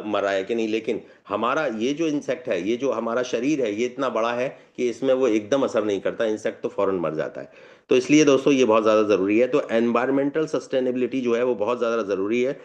मरा है कि नहीं। लेकिन हमारा ये जो इंसेक्ट है, ये जो हमारा शरीर है, ये इतना बड़ा है कि इसमें वो एकदम असर नहीं करता, इंसेक्ट तो फौरन मर जाता है। तो इसलिए दोस्तों ये बहुत ज़्यादा ज़रूरी है। तो एनवायरमेंटल सस्टेनेबिलिटी जो है वो बहुत ज़्यादा ज़रूरी है।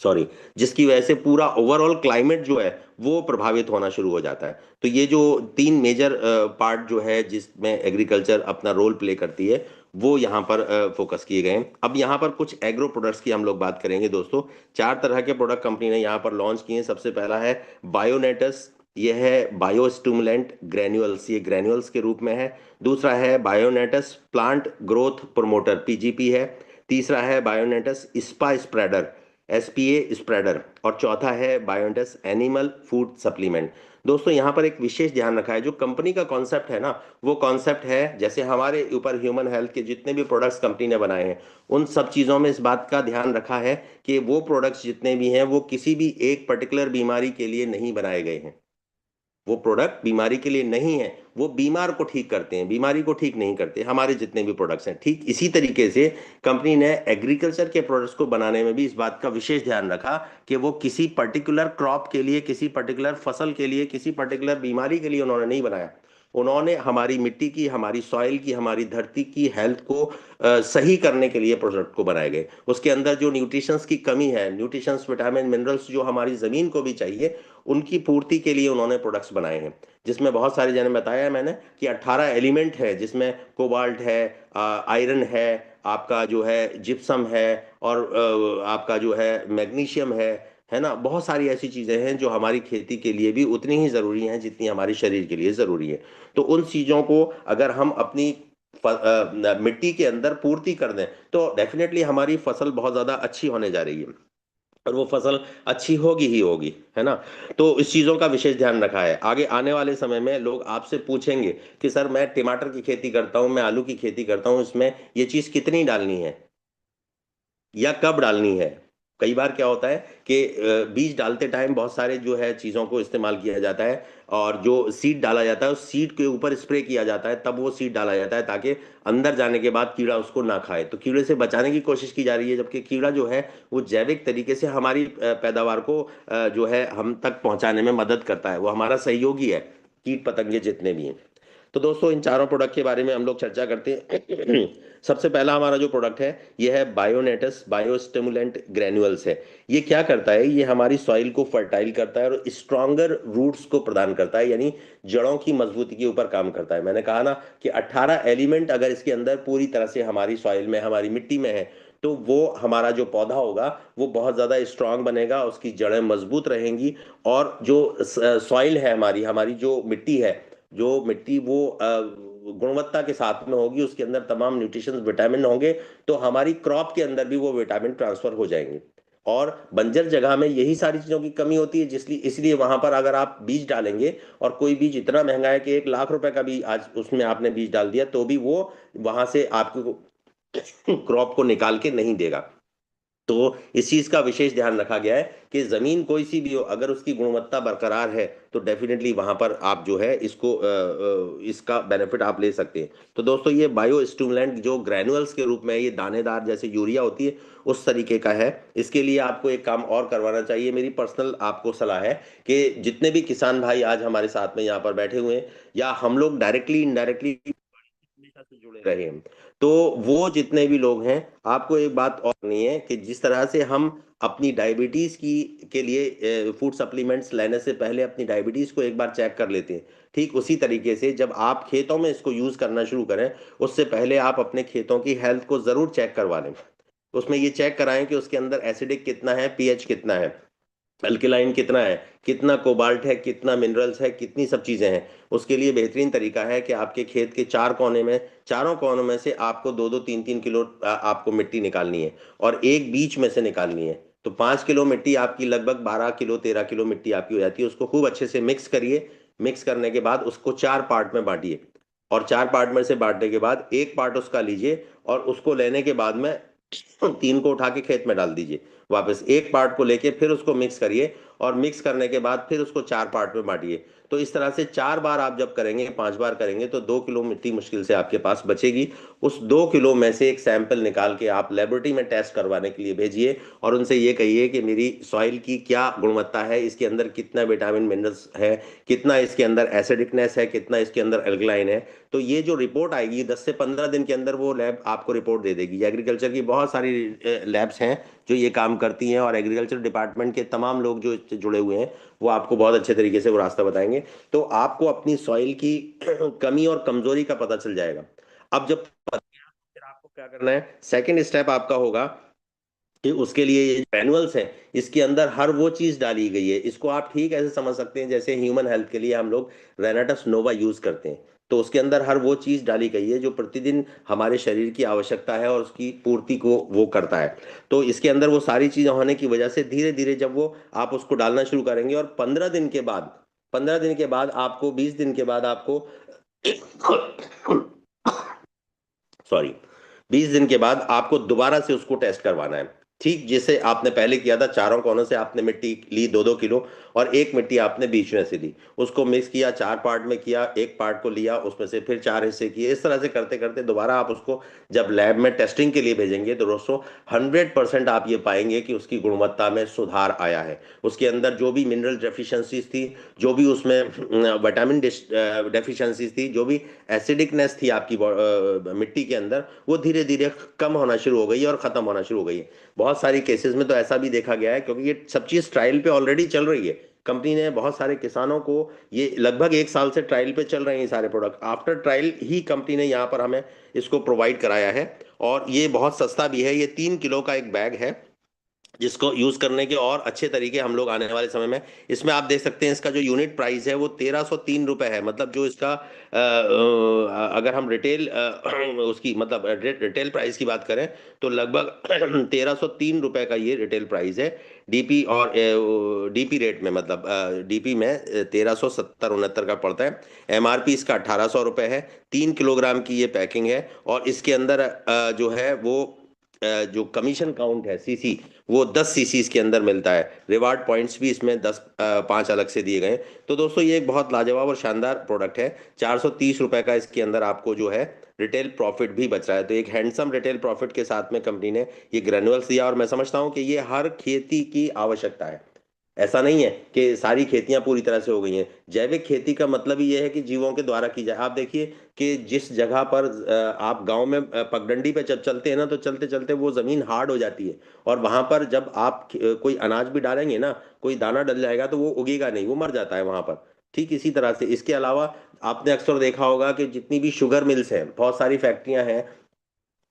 सॉरी। जिसकी वजह से पूरा ओवरऑल क्लाइमेट जो है वो प्रभावित होना शुरू हो जाता है। तो ये जो तीन मेजर पार्ट जो है जिसमें एग्रीकल्चर अपना रोल प्ले करती है, वो यहाँ पर फोकस किए गए हैं। अब यहाँ पर कुछ एग्रो प्रोडक्ट्स की हम लोग बात करेंगे दोस्तों। चार तरह के प्रोडक्ट कंपनी ने यहाँ पर लॉन्च किए हैं। सबसे पहला है बायोनेटस, ये है बायो स्टिमुलेंट ग्रैन्युअल्स, ये ग्रैन्युअल्स के रूप में है। दूसरा है बायोनेटस प्लांट ग्रोथ प्रोमोटर, पीजीपी है। तीसरा है बायोनेटस स्पा स्प्रेडर, एसपीए स्प्रेडर। और चौथा है बायोनेटस एनिमल फूड सप्लीमेंट। दोस्तों यहाँ पर एक विशेष ध्यान रखा है, जो कंपनी का कॉन्सेप्ट है ना, वो कॉन्सेप्ट है जैसे हमारे ऊपर ह्यूमन हेल्थ के जितने भी प्रोडक्ट्स कंपनी ने बनाए हैं, उन सब चीज़ों में इस बात का ध्यान रखा है कि वो प्रोडक्ट्स जितने भी हैं वो किसी भी एक पर्टिकुलर बीमारी के लिए नहीं बनाए गए हैं। वो प्रोडक्ट बीमारी के लिए नहीं है, वो बीमार को ठीक करते हैं, बीमारी को ठीक नहीं करते। हमारे जितने भी प्रोडक्ट्स हैं ठीक इसी तरीके से कंपनी ने एग्रीकल्चर के प्रोडक्ट्स को बनाने में भी इस बात का विशेष ध्यान रखा कि वो किसी पर्टिकुलर क्रॉप के लिए, किसी पर्टिकुलर फसल के लिए, किसी पर्टिकुलर बीमारी के लिए उन्होंने नहीं बनाया। उन्होंने हमारी मिट्टी की, हमारी सॉइल की, हमारी धरती की हेल्थ को सही करने के लिए प्रोडक्ट को बनाए गए। उसके अंदर जो न्यूट्रिशंस की कमी है, न्यूट्रिशंस विटामिन मिनरल्स जो हमारी जमीन को भी चाहिए, उनकी पूर्ति के लिए उन्होंने प्रोडक्ट्स बनाए हैं। जिसमें बहुत सारे, जैसे बताया है मैंने कि 18 एलिमेंट है, जिसमें कोबाल्ट है, आयरन है, आपका जो है जिप्सम है, और आपका जो है मैग्नीशियम है ना। बहुत सारी ऐसी चीजें हैं जो हमारी खेती के लिए भी उतनी ही जरूरी हैं जितनी हमारे शरीर के लिए जरूरी है। तो उन चीजों को अगर हम अपनी मिट्टी के अंदर पूर्ति कर दें तो डेफिनेटली हमारी फसल बहुत ज्यादा अच्छी होने जा रही है, और वो फसल अच्छी होगी ही होगी, है ना। तो इस चीज़ों का विशेष ध्यान रखा है। आगे आने वाले समय में लोग आपसे पूछेंगे कि सर मैं टमाटर की खेती करता हूँ, मैं आलू की खेती करता हूँ, इसमें ये चीज़ कितनी डालनी है या कब डालनी है। कई बार क्या होता है कि बीज डालते टाइम बहुत सारे जो है चीज़ों को इस्तेमाल किया जाता है, और जो सीड डाला जाता है उस सीड के ऊपर स्प्रे किया जाता है, तब वो सीड डाला जाता है ताकि अंदर जाने के बाद कीड़ा उसको ना खाए। तो कीड़े से बचाने की कोशिश की जा रही है, जबकि कीड़ा जो है वो जैविक तरीके से हमारी पैदावार को जो है हम तक पहुंचाने में मदद करता है, वो हमारा सहयोगी है, कीट पतंगे जितने भी हैं। तो दोस्तों इन चारों प्रोडक्ट के बारे में हम लोग चर्चा करते हैं। सबसे पहला हमारा जो प्रोडक्ट है ये है बायोनेटस बायो स्टिमुलेंट ग्रैन्युअल्स है। ये क्या करता है, ये हमारी सॉइल को फर्टाइल करता है और स्ट्रॉन्गर रूट्स को प्रदान करता है, यानी जड़ों की मजबूती के ऊपर काम करता है। मैंने कहा ना कि 18 एलिमेंट अगर इसके अंदर पूरी तरह से हमारी सॉइल में, हमारी मिट्टी में है, तो वो हमारा जो पौधा होगा वो बहुत ज़्यादा स्ट्रांग बनेगा, उसकी जड़ें मजबूत रहेंगी। और जो सॉइल है, हमारी हमारी जो मिट्टी है, जो मिट्टी वो गुणवत्ता के साथ में होगी, उसके अंदर तमाम न्यूट्रिशन विटामिन होंगे, तो हमारी क्रॉप के अंदर भी वो विटामिन ट्रांसफर हो जाएंगे। और बंजर जगह में यही सारी चीजों की कमी होती है, जिसलिए इसलिए वहां पर अगर आप बीज डालेंगे, और कोई बीज इतना महंगा है कि 1 लाख रुपए का भी आज उसमें आपने बीज डाल दिया, तो भी वो वहां से आपको क्रॉप को निकाल के नहीं देगा। तो इस चीज का विशेष ध्यान रखा गया है कि जमीन कोई सी भी हो, अगर उसकी गुणवत्ता बरकरार है तो डेफिनेटली वहां पर आप जो है इसको इसका बेनिफिट आप ले सकते हैं। तो दोस्तों ये बायो स्टिमुलेंट जो ग्रैनुअल्स के रूप में, ये दानेदार जैसे यूरिया होती है उस तरीके का है। इसके लिए आपको एक काम और करवाना चाहिए, मेरी पर्सनल आपको सलाह है कि जितने भी किसान भाई आज हमारे साथ में यहाँ पर बैठे हुए हैं, या हम लोग डायरेक्टली इनडायरेक्टली हमेशा से जुड़े रहे हैं, तो वो जितने भी लोग हैं, आपको एक बात और नहीं है कि जिस तरह से हम अपनी डायबिटीज की के लिए फूड सप्लीमेंट्स लेने से पहले अपनी डायबिटीज को एक बार चेक कर लेते हैं, ठीक उसी तरीके से जब आप खेतों में इसको यूज करना शुरू करें, उससे पहले आप अपने खेतों की हेल्थ को जरूर चेक करवा लें। उसमें ये चेक कराएं कि उसके अंदर एसिडिक कितना है, पीएच कितना है, अल्कलाइन कितना है, कितना कोबाल्ट है, कितना मिनरल्स है, कितनी सब चीजें हैं। उसके लिए बेहतरीन तरीका है कि आपके खेत के चार कोने में, चारों कोनों में से आपको 2-2 3-3 किलो आपको मिट्टी निकालनी है, और एक बीच में से निकालनी है। तो 5 किलो मिट्टी आपकी लगभग 12 किलो 13 किलो मिट्टी आपकी हो जाती है। उसको खूब अच्छे से मिक्स करिए। मिक्स करने के बाद उसको 4 पार्ट में बांटिए, और 4 पार्ट में से बांटने के बाद एक पार्ट उसका लीजिए, और उसको लेने के बाद में तीन को उठा के खेत में डाल दीजिए वापस, एक पार्ट को लेके फिर उसको मिक्स करिए, और मिक्स करने के बाद फिर उसको चार पार्ट में बांटिए। तो इस तरह से चार बार आप जब करेंगे, पांच बार करेंगे, तो 2 किलो मिट्टी मुश्किल से आपके पास बचेगी। उस 2 किलो में से एक सैंपल निकाल के आप लेबोरेटरी में टेस्ट करवाने के लिए भेजिए, और उनसे ये कहिए कि मेरी सॉइल की क्या गुणवत्ता है, इसके अंदर कितना विटामिन मिनरल्स है, कितना इसके अंदर एसिडिकनेस है, कितना इसके अंदर एल्कलाइन है। तो ये जो रिपोर्ट आएगी 10 से 15 दिन के अंदर वो लैब आपको रिपोर्ट दे देगी। एग्रीकल्चर की बहुत सारी लैब्स हैं जो ये काम करती हैं, और एग्रीकल्चर डिपार्टमेंट के तमाम लोग जो इससे जुड़े हुए हैं वो आपको बहुत अच्छे तरीके से वो रास्ता बताएंगे। तो आपको अपनी सॉइल की कमी और कमजोरी का पता चल जाएगा। अब जब पता चल गया, तो फिर आपको क्या करना है, सेकंड स्टेप आपका होगा कि उसके लिए ये मैनुअल्स हैं, इसके अंदर हर वो चीज डाली गई है। इसको आप ठीक ऐसे समझ सकते हैं जैसे ह्यूमन हेल्थ के लिए हम लोग रेनाटस नोवा यूज करते हैं, तो उसके अंदर हर वो चीज डाली गई है जो प्रतिदिन हमारे शरीर की आवश्यकता है और उसकी पूर्ति को वो करता है। तो इसके अंदर वो सारी चीजें होने की वजह से धीरे धीरे जब वो आप उसको डालना शुरू करेंगे, और 15 दिन के बाद, 15 दिन के बाद आपको, 20 दिन के बाद आपको सॉरी, 20 दिन के बाद आपको दोबारा से उसको टेस्ट करवाना है। ठीक जैसे आपने पहले किया था, चारों कोनों से आपने मिट्टी ली 2-2 किलो, और एक मिट्टी आपने बीच में से ली, उसको मिक्स किया, चार पार्ट में किया, एक पार्ट को लिया, उसमें से फिर चार हिस्से किए। इस तरह से करते करते दोबारा आप उसको जब लैब में टेस्टिंग के लिए भेजेंगे, तो दोस्तों 100% आप ये पाएंगे कि उसकी गुणवत्ता में सुधार आया है। उसके अंदर जो भी मिनरल डेफिशिएंसीज थी, जो भी उसमें विटामिन डेफिशिएंसीज थी, जो भी एसिडिकनेस थी आपकी मिट्टी के अंदर, वो धीरे धीरे कम होना शुरू हो गई है और खत्म होना शुरू हो गई है। बहुत सारी केसेस में तो ऐसा भी देखा गया है, क्योंकि ये सब चीज ट्रायल पे ऑलरेडी चल रही है। कंपनी ने बहुत सारे किसानों को, ये लगभग 1 साल से ट्रायल पे चल रहे हैं ये सारे प्रोडक्ट, आफ्टर ट्रायल ही कंपनी ने यहाँ पर हमें इसको प्रोवाइड कराया है। और ये बहुत सस्ता भी है, ये 3 किलो का एक बैग है, जिसको यूज करने के और अच्छे तरीके हम लोग आने वाले समय में, इसमें आप देख सकते हैं इसका जो यूनिट प्राइस है वो 1303 रुपए है। मतलब जो इसका अगर हम रिटेल उसकी मतलब रिटेल प्राइस की बात करें, तो लगभग 1303 रुपए का ये रिटेल प्राइस है। डीपी और डीपी रेट में, मतलब डीपी में 1370-69 का पड़ता है। एमआरपी इसका 1800 रुपये है। 3 किलोग्राम की ये पैकिंग है, और इसके अंदर जो है वो जो कमीशन काउंट है, सीसी, वो 10 सीसी इसके अंदर मिलता है। रिवार्ड पॉइंट्स भी इसमें 5 अलग से दिए गए हैं। तो दोस्तों ये एक बहुत लाजवाब और शानदार प्रोडक्ट है। 430 रुपए का इसके अंदर आपको जो है रिटेल प्रॉफिट भी बच रहा है। तो एक हैंडसम रिटेल प्रॉफिट के साथ में कंपनी ने ये ग्रेनुअल्स दिया, और मैं समझता हूँ कि ये हर खेती की आवश्यकता है। ऐसा नहीं है कि सारी खेतियां पूरी तरह से हो गई हैं। जैविक खेती का मतलब ही यह है कि जीवों के द्वारा की जाए। आप देखिए कि जिस जगह पर आप गांव में पगडंडी पे जब चलते हैं ना, तो चलते चलते वो जमीन हार्ड हो जाती है, और वहां पर जब आप कोई अनाज भी डालेंगे ना, कोई दाना डल जाएगा, तो वो उगेगा नहीं, वो मर जाता है वहां पर। ठीक इसी तरह से इसके अलावा आपने अक्सर देखा होगा कि जितनी भी शुगर मिल्स हैं, बहुत सारी फैक्ट्रियां हैं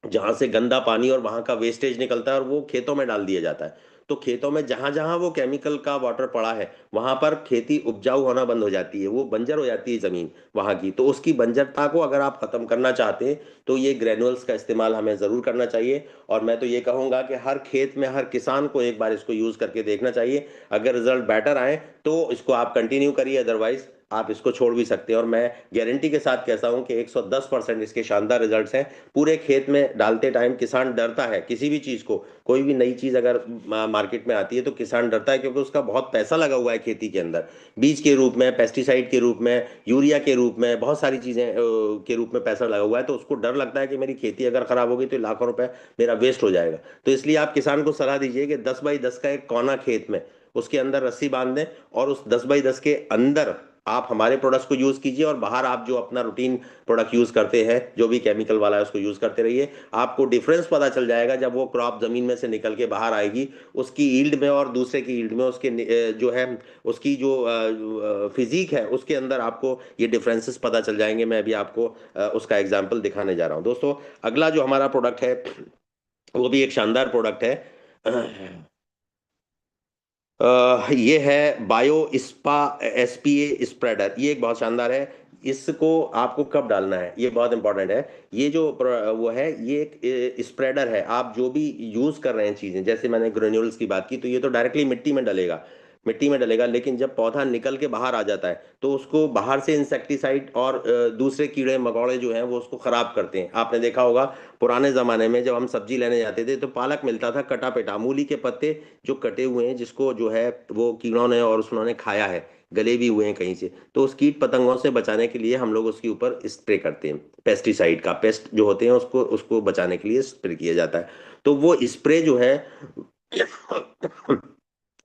जहां से गंदा पानी और वहां का वेस्टेज निकलता है और वो खेतों में डाल दिया जाता है। तो खेतों में जहां जहां वो केमिकल का वाटर पड़ा है, वहां पर खेती उपजाऊ होना बंद हो जाती है, वो बंजर हो जाती है जमीन वहां की। तो उसकी बंजरता को अगर आप खत्म करना चाहते हैं, तो ये ग्रेनुअल्स का इस्तेमाल हमें जरूर करना चाहिए। और मैं तो ये कहूंगा कि हर खेत में हर किसान को एक बार इसको यूज करके देखना चाहिए। अगर रिजल्ट बेटर आए तो इसको आप कंटिन्यू करिए, अदरवाइज आप इसको छोड़ भी सकते हैं। और मैं गारंटी के साथ कहता हूं कि 110% इसके शानदार रिजल्ट्स हैं। पूरे खेत में डालते टाइम किसान डरता है, किसी भी चीज को, कोई भी नई चीज अगर मार्केट में आती है तो किसान डरता है, क्योंकि उसका बहुत पैसा लगा हुआ है खेती के अंदर, बीज के रूप में, पेस्टिसाइड के रूप में, यूरिया के रूप में, बहुत सारी चीजें के रूप में पैसा लगा हुआ है। तो उसको डर लगता है कि मेरी खेती अगर खराब होगी तो लाखों रुपए मेरा वेस्ट हो जाएगा। तो इसलिए आप किसान को सलाह दीजिए कि 10 बाई 10 का एक कोना खेत में, उसके अंदर रस्सी बांध दें, और उस 10 बाई 10 के अंदर आप हमारे प्रोडक्ट्स को यूज कीजिए, और बाहर आप जो अपना रूटीन प्रोडक्ट यूज करते हैं, जो भी केमिकल वाला है, उसको यूज करते रहिए। आपको डिफरेंस पता चल जाएगा जब वो क्रॉप जमीन में से निकल के बाहर आएगी, उसकी ईल्ड में और दूसरे की ईल्ड में, उसके जो है उसकी जो फिजिक है, उसके अंदर आपको ये डिफरेंसेस पता चल जाएंगे। मैं अभी आपको उसका एग्जाम्पल दिखाने जा रहा हूँ। दोस्तों अगला जो हमारा प्रोडक्ट है, वो भी एक शानदार प्रोडक्ट है। ये है बायो स्पा एसपीए स्प्रेडर। ये एक बहुत शानदार है। इसको आपको कब डालना है, ये बहुत इंपॉर्टेंट है। ये जो वो है, ये एक स्प्रेडर है। आप जो भी यूज कर रहे हैं चीजें, जैसे मैंने ग्रेन्यूल्स की बात की, तो ये तो डायरेक्टली मिट्टी में डलेगा। मिट्टी में डलेगा, लेकिन जब पौधा निकल के बाहर आ जाता है तो उसको बाहर से इंसेक्टिसाइड और दूसरे कीड़े मकोड़े जो हैं वो उसको खराब करते हैं। आपने देखा होगा पुराने जमाने में जब हम सब्जी लेने जाते थे तो पालक मिलता था कटा पेटा, मूली के पत्ते जो कटे हुए हैं, जिसको जो है वो कीड़ों ने और उन्होंने खाया है, गले भी हुए हैं कहीं से, तो उस कीट पतंगों से बचाने के लिए हम लोग उसके ऊपर स्प्रे करते हैं। पेस्टिसाइड का, पेस्ट जो होते हैं उसको उसको बचाने के लिए स्प्रे किया जाता है। तो वो स्प्रे जो है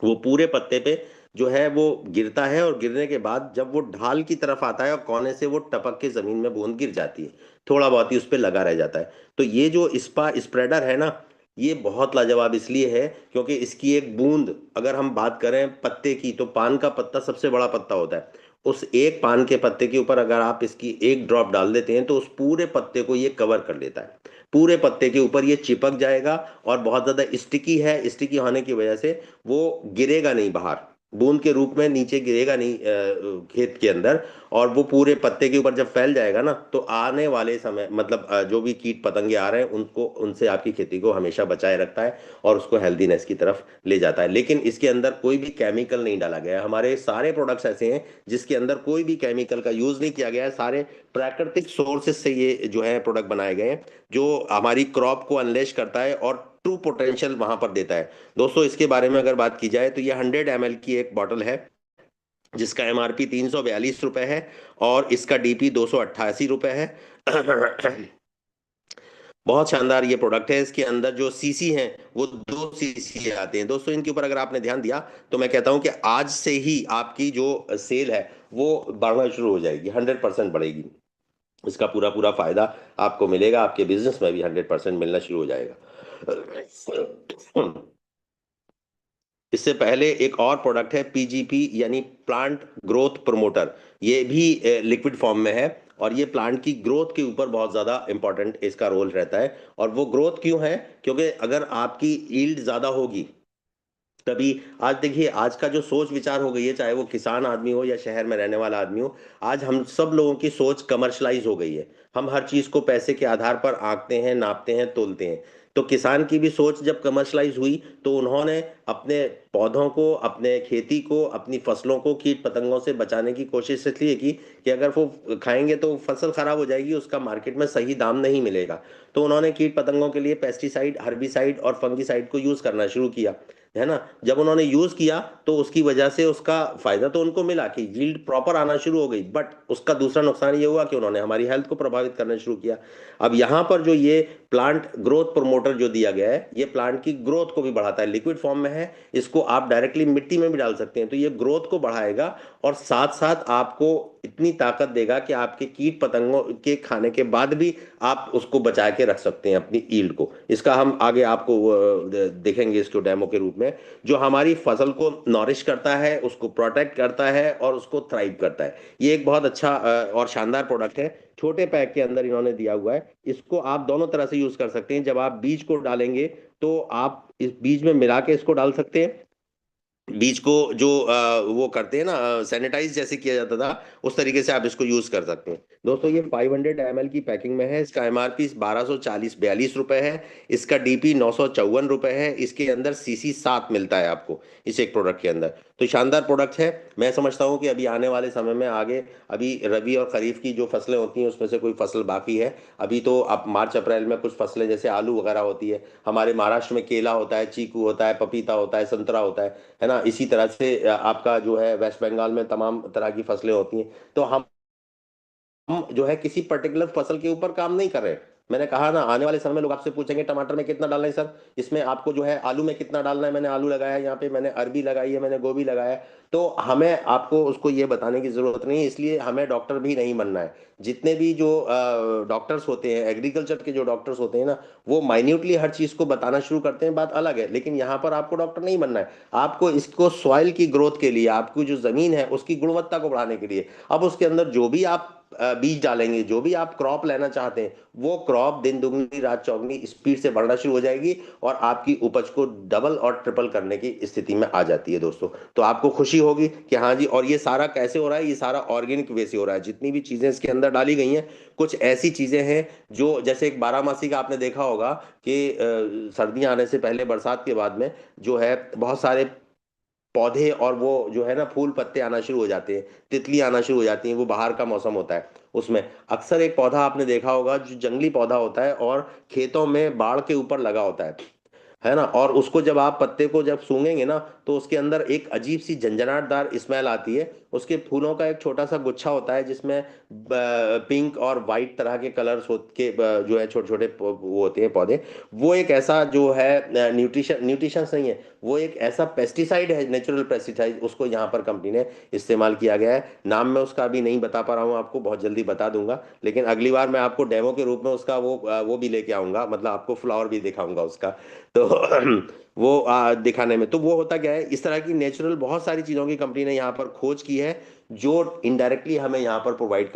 वो पूरे पत्ते पे जो है वो गिरता है, और गिरने के बाद जब वो ढाल की तरफ आता है और कोने से वो टपक के जमीन में बूंद गिर जाती है, थोड़ा बहुत ही उस पर लगा रह जाता है। तो ये जो स्पा स्प्रेडर है ना, ये बहुत लाजवाब इसलिए है क्योंकि इसकी एक बूंद, अगर हम बात करें पत्ते की, तो पान का पत्ता सबसे बड़ा पत्ता होता है, उस एक पान के पत्ते के ऊपर अगर आप इसकी एक ड्रॉप डाल देते हैं तो उस पूरे पत्ते को ये कवर कर लेता है, पूरे पत्ते के ऊपर ये चिपक जाएगा। और बहुत ज्यादा स्टिकी है, स्टिकी होने की वजह से वो गिरेगा नहीं बाहर, बूंद के रूप में नीचे गिरेगा नहीं खेत के अंदर। और वो पूरे पत्ते के ऊपर जब फैल जाएगा ना, तो आने वाले समय मतलब जो भी कीट पतंगे आ रहे हैं उनको, उनसे आपकी खेती को हमेशा बचाए रखता है और उसको हेल्दीनेस की तरफ ले जाता है। लेकिन इसके अंदर कोई भी केमिकल नहीं डाला गया है। हमारे सारे प्रोडक्ट्स ऐसे हैं जिसके अंदर कोई भी केमिकल का यूज नहीं किया गया है, सारे प्राकृतिक सोर्सेज से ये जो है प्रोडक्ट बनाए गए हैं, जो हमारी क्रॉप को अनलेश करता है और ट्रू पोटेंशियल वहां पर देता है। दोस्तों इसके बारे में अगर बात की जाए तो ये 100 ml की एक बॉटल है, जिसका एमआरपी 342 रुपए है, और इसका डीपी 288 रुपए है। बहुत शानदार ये प्रोडक्ट है। इसके अंदर जो सीसी हैं वो 2 सीसी आते हैं। दोस्तों इनके ऊपर अगर आपने ध्यान दिया तो मैं कहता हूं कि आज से ही आपकी जो सेल है वो बढ़ना शुरू हो जाएगी, 100% बढ़ेगी। इसका पूरा पूरा फायदा आपको मिलेगा, आपके बिजनेस में भी 100% मिलना शुरू हो जाएगा। इससे पहले एक और प्रोडक्ट है पीजीपी, यानी प्लांट ग्रोथ प्रमोटर। ये भी लिक्विड फॉर्म में है, और ये प्लांट की ग्रोथ के ऊपर बहुत ज़्यादा इंपॉर्टेंट इसका रोल रहता है। और वो ग्रोथ क्यों है? क्योंकि अगर आपकी ईल्ड ज़्यादा होगी तभी, आज देखिए आज का जो सोच विचार हो गई है, चाहे वो किसान आदमी हो या शहर में रहने वाला आदमी हो, आज हम सब लोगों की सोच कमर्शलाइज हो गई है। हम हर चीज को पैसे के आधार पर आंकते हैं, नापते हैं, तोलते हैं। तो किसान की भी सोच जब कमर्शलाइज हुई तो उन्होंने अपने पौधों को, अपने खेती को, अपनी फसलों को कीट पतंगों से बचाने की कोशिश इसलिए की कि अगर वो खाएंगे तो फसल खराब हो जाएगी, उसका मार्केट में सही दाम नहीं मिलेगा। तो उन्होंने कीट पतंगों के लिए पेस्टिसाइड, हर्बिसाइड और फंगिसाइड को यूज करना शुरू किया, है ना। जब उन्होंने यूज किया तो उसकी वजह से उसका फायदा तो उनको मिला कि यील्ड प्रॉपर आना शुरू हो गई, बट उसका दूसरा नुकसान ये हुआ कि उन्होंने हमारी हेल्थ को प्रभावित करना शुरू किया। अब यहाँ पर जो ये प्लांट ग्रोथ प्रमोटर जो दिया गया है, ये प्लांट की ग्रोथ को भी बढ़ाता है, लिक्विड फॉर्म में है, इसको आप डायरेक्टली मिट्टी में भी डाल सकते हैं, तो ये ग्रोथ को बढ़ाएगा और साथ साथ आपको इतनी ताकत देगा कि आपके कीट पतंगों के खाने के बाद भी आप उसको बचा के रख सकते हैं अपनी ईल्ड को। इसका हम आगे आपको देखेंगे इसको डेमो के रूप में, जो हमारी फसल को नॉरिश करता है, उसको प्रोटेक्ट करता है और उसको थ्राइव करता है। ये एक बहुत अच्छा और शानदार प्रोडक्ट है, छोटे पैक के अंदर इन्होंने दिया हुआ है। इसको आप दोनों तरह से यूज कर सकते हैं। जब आप बीज को डालेंगे तो आप इस बीज में मिला के इसको डाल सकते हैं, बीज को जो वो करते हैं ना, सैनिटाइज जैसे किया जाता था, उस तरीके से आप इसको यूज कर सकते हैं। दोस्तों ये 500 ml की पैकिंग में है, इसका एमआरपी 1242 है। इसका डीपी 954 है। इसके अंदर सीसी 7 मिलता है आपको इस एक प्रोडक्ट के अंदर। तो शानदार प्रोडक्ट है। मैं समझता हूँ कि अभी आने वाले समय में आगे, अभी रबी और खरीफ की जो फसलें होती हैं उसमें से कोई फसल बाकी है, अभी तो अब मार्च अप्रैल में कुछ फसलें जैसे आलू वगैरह होती है, हमारे महाराष्ट्र में केला होता है, चीकू होता है, पपीता होता है, संतरा होता है ना। इसी तरह से आपका जो है वेस्ट बंगाल में तमाम तरह की फसलें होती हैं। तो हम जो है किसी पर्टिकुलर फसल के ऊपर काम नहीं कर रहे। मैंने कहा ना, आने वाले समय में लोग आपसे पूछेंगे टमाटर में कितना डालना है सर, इसमें आपको जो है आलू में कितना डालना है, मैंने आलू लगाया है यहाँ पे, मैंने अरबी लगाई है, मैंने गोभी लगाया है। तो हमें आपको उसको ये बताने की जरूरत नहीं है, इसलिए हमें डॉक्टर भी नहीं बनना है। जितने भी जो डॉक्टर्स होते हैं, एग्रीकल्चर के जो डॉक्टर्स होते हैं ना, वो माइन्यूटली हर चीज को बताना शुरू करते हैं, बात अलग है। लेकिन यहाँ पर आपको डॉक्टर नहीं बनना है, आपको इसको सॉइल की ग्रोथ के लिए, आपकी जो जमीन है उसकी गुणवत्ता को बढ़ाने के लिए, अब उसके अंदर जो भी आप बीज डालेंगे, जो भी आप क्रॉप लेना चाहते हैं, वो क्रॉप दिन दुगनी रात चौगनी स्पीड से बढ़ना शुरू हो जाएगी और आपकी उपज को डबल और ट्रिपल करने की स्थिति में आ जाती है दोस्तों। तो आपको खुशी होगी कि हाँ जी, और ये सारा कैसे हो रहा है? ये सारा ऑर्गेनिक वे से हो रहा है। जितनी भी चीजें इसके अंदर डाली गई हैं, कुछ ऐसी चीजें हैं जो, जैसे एक बारहमासी का आपने देखा होगा कि सर्दियां आने से पहले, बरसात के बाद में जो है बहुत सारे पौधे और वो जो है ना फूल पत्ते आना शुरू हो जाते हैं, तितली आना शुरू हो जाती हैं, वो बाहर का मौसम होता है उसमें। अक्सर एक पौधा आपने देखा होगा जो जंगली पौधा होता है और खेतों में बाढ़ के ऊपर लगा होता है ना, और उसको जब आप पत्ते को जब सूंघेंगे ना तो उसके अंदर एक अजीब सी झंझनाटदार स्मेल आती है। उसके फूलों का एक छोटा सा गुच्छा होता है जिसमें पिंक और वाइट तरह के कलर्स हो के जो है छोटे छोटे वो होते हैं पौधे। वो एक ऐसा जो है न्यूट्रिशन नहीं है, वो एक ऐसा पेस्टिसाइड है, नेचुरल पेस्टिसाइड, उसको यहाँ पर कंपनी ने इस्तेमाल किया गया है। नाम मैं उसका अभी नहीं बता पा रहा हूँ आपको, बहुत जल्दी बता दूंगा, लेकिन अगली बार मैं आपको डेमो के रूप में उसका वो भी लेके आऊंगा, मतलब आपको फ्लावर भी दिखाऊंगा उसका। तो वो दिखाने में तो वो होता क्या है, इस तरह की नेचुरल बहुत सारी चीज़ों की कंपनी ने यहाँ पर खोज की है जो इनडायरेक्टली हमें यहाँ पर प्रोवाइड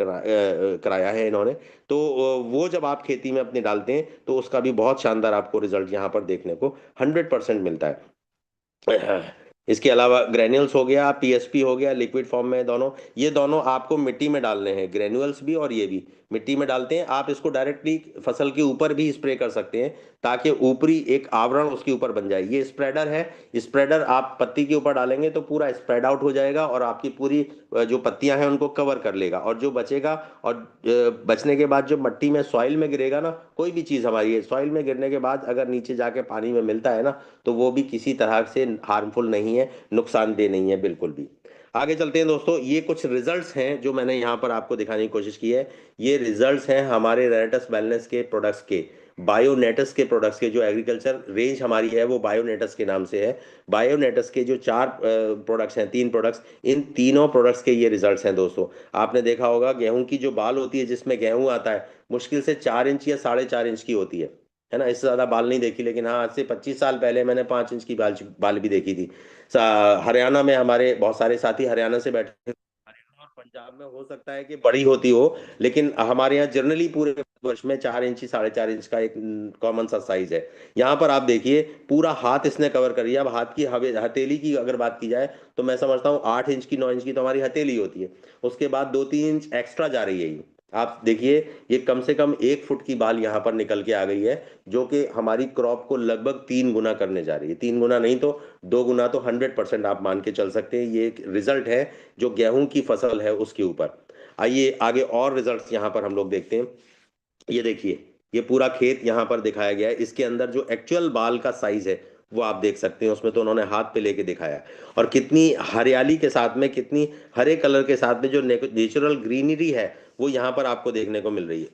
कराया है इन्होंने। तो वो जब आप खेती में अपने डालते हैं तो उसका भी बहुत शानदार आपको रिजल्ट यहाँ पर देखने को 100% मिलता है। इसके अलावा ग्रेन्यूल्स हो गया, पीएसपी हो गया, लिक्विड फॉर्म में दोनों, ये दोनों आपको मिट्टी में डालने हैं, ग्रेन्यूल्स भी और ये भी मिट्टी में डालते हैं। आप इसको डायरेक्टली फसल के ऊपर भी स्प्रे कर सकते हैं ताकि ऊपरी एक आवरण उसके ऊपर बन जाए। ये स्प्रेडर है, स्प्रेडर आप पत्ती के ऊपर डालेंगे तो पूरा स्प्रेड आउट हो जाएगा और आपकी पूरी जो पत्तियां हैं उनको कवर कर लेगा, और जो बचेगा और बचने के बाद जो मिट्टी में सॉइल में गिरेगा ना, कोई भी चीज़ हमारी सॉइल में गिरने के बाद अगर नीचे जाके पानी में मिलता है ना, तो वो भी किसी तरह से हार्मफुल नहीं है, नुकसानदेह नहीं है बिल्कुल भी। आगे चलते हैं दोस्तों, ये कुछ रिजल्ट्स हैं जो मैंने यहाँ पर आपको दिखाने की कोशिश की है। ये रिजल्ट्स हैं हमारे रेनेटस वेलनेस के प्रोडक्ट्स के, बायोनेटस के प्रोडक्ट्स के। जो एग्रीकल्चर रेंज हमारी है वो बायोनेटस के नाम से है। बायोनेटस के जो चार प्रोडक्ट्स हैं, तीन प्रोडक्ट्स, इन तीनों प्रोडक्ट्स के ये रिजल्ट्स हैं दोस्तों। आपने देखा होगा गेहूं की जो बाल होती है जिसमें गेहूं आता है, मुश्किल से 4 इंच या 4.5 इंच की होती है ना, इससे ज्यादा बाल नहीं देखी, लेकिन हाँ आज से 25 साल पहले मैंने 5 इंच की बाल भी देखी थी। हरियाणा में हमारे बहुत सारे साथी हरियाणा से बैठे थे। हरियाणा और पंजाब में हो सकता है कि बड़ी होती हो, लेकिन हमारे यहाँ जनरली पूरे वर्ष में 4 इंच 4.5 इंच का एक कॉमन सा साइज है। यहाँ पर आप देखिए पूरा हाथ इसने कवर कर लिया। अब हाथ की हथेली की अगर बात की जाए तो मैं समझता हूँ 8 इंच की 9 इंच की तो हमारी हथेली होती है, उसके बाद 2-3 इंच एक्स्ट्रा जा रही है ये। आप देखिए ये कम से कम 1 फुट की बाल यहाँ पर निकल के आ गई है, जो कि हमारी क्रॉप को लगभग 3 गुना करने जा रही है। 3 गुना नहीं तो 2 गुना तो 100% आप मान के चल सकते हैं। ये एक रिजल्ट है जो गेहूं की फसल है उसके ऊपर। आइए आगे और रिजल्ट्स यहाँ पर हम लोग देखते हैं। ये देखिए ये पूरा खेत यहाँ पर दिखाया गया है, इसके अंदर जो एक्चुअल बाल का साइज है वो आप देख सकते हैं। उसमें तो उन्होंने हाथ पे लेके दिखाया है, और कितनी हरियाली के साथ में, कितनी हरे कलर के साथ में जो नेचुरल ग्रीनरी है वो यहाँ पर आपको देखने को मिल रही है।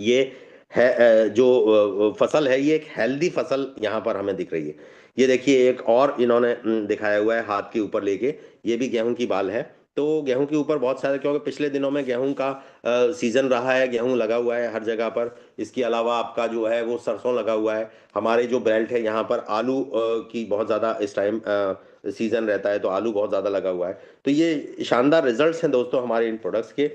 ये है जो फसल है ये एक हेल्दी फसल यहाँ पर हमें दिख रही है। ये देखिए एक और इन्होंने दिखाया हुआ है हाथ के ऊपर लेके, ये भी गेहूं की बाल है। तो गेहूं के ऊपर बहुत सारे, क्योंकि पिछले दिनों में गेहूं का सीजन रहा है, गेहूं लगा हुआ है हर जगह पर। इसके अलावा आपका जो है वो सरसों लगा हुआ है। हमारे जो बेल्ट है यहाँ पर आलू की बहुत ज़्यादा इस टाइम सीजन रहता है, तो आलू बहुत ज़्यादा लगा हुआ है। तो ये शानदार रिजल्ट्स हैं दोस्तों हमारे इन प्रोडक्ट्स के,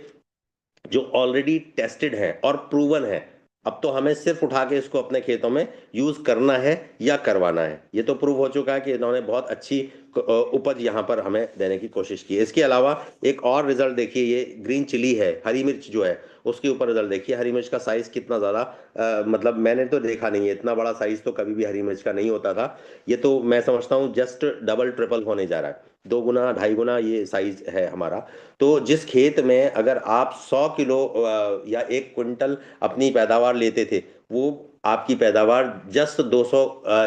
जो ऑलरेडी टेस्टेड है और प्रूवन है। अब तो हमें सिर्फ उठा के इसको अपने खेतों में यूज करना है या करवाना है। ये तो प्रूव हो चुका है कि इन्होंने बहुत अच्छी उपज यहाँ पर हमें देने की कोशिश की है। इसके अलावा एक और रिजल्ट देखिए, ये ग्रीन चिली है, हरी मिर्च जो है उसके ऊपर रिजल्ट देखिए। हरी मिर्च का साइज कितना ज्यादा मतलब मैंने तो देखा नहीं है, इतना बड़ा साइज तो कभी भी हरी मिर्च का नहीं होता था। ये तो मैं समझता हूँ जस्ट डबल ट्रिपल होने जा रहा है, 2 गुना 2.5 गुना ये साइज है हमारा। तो जिस खेत में अगर आप 100 किलो या 1 क्विंटल अपनी पैदावार लेते थे, वो आपकी पैदावार जस्ट 200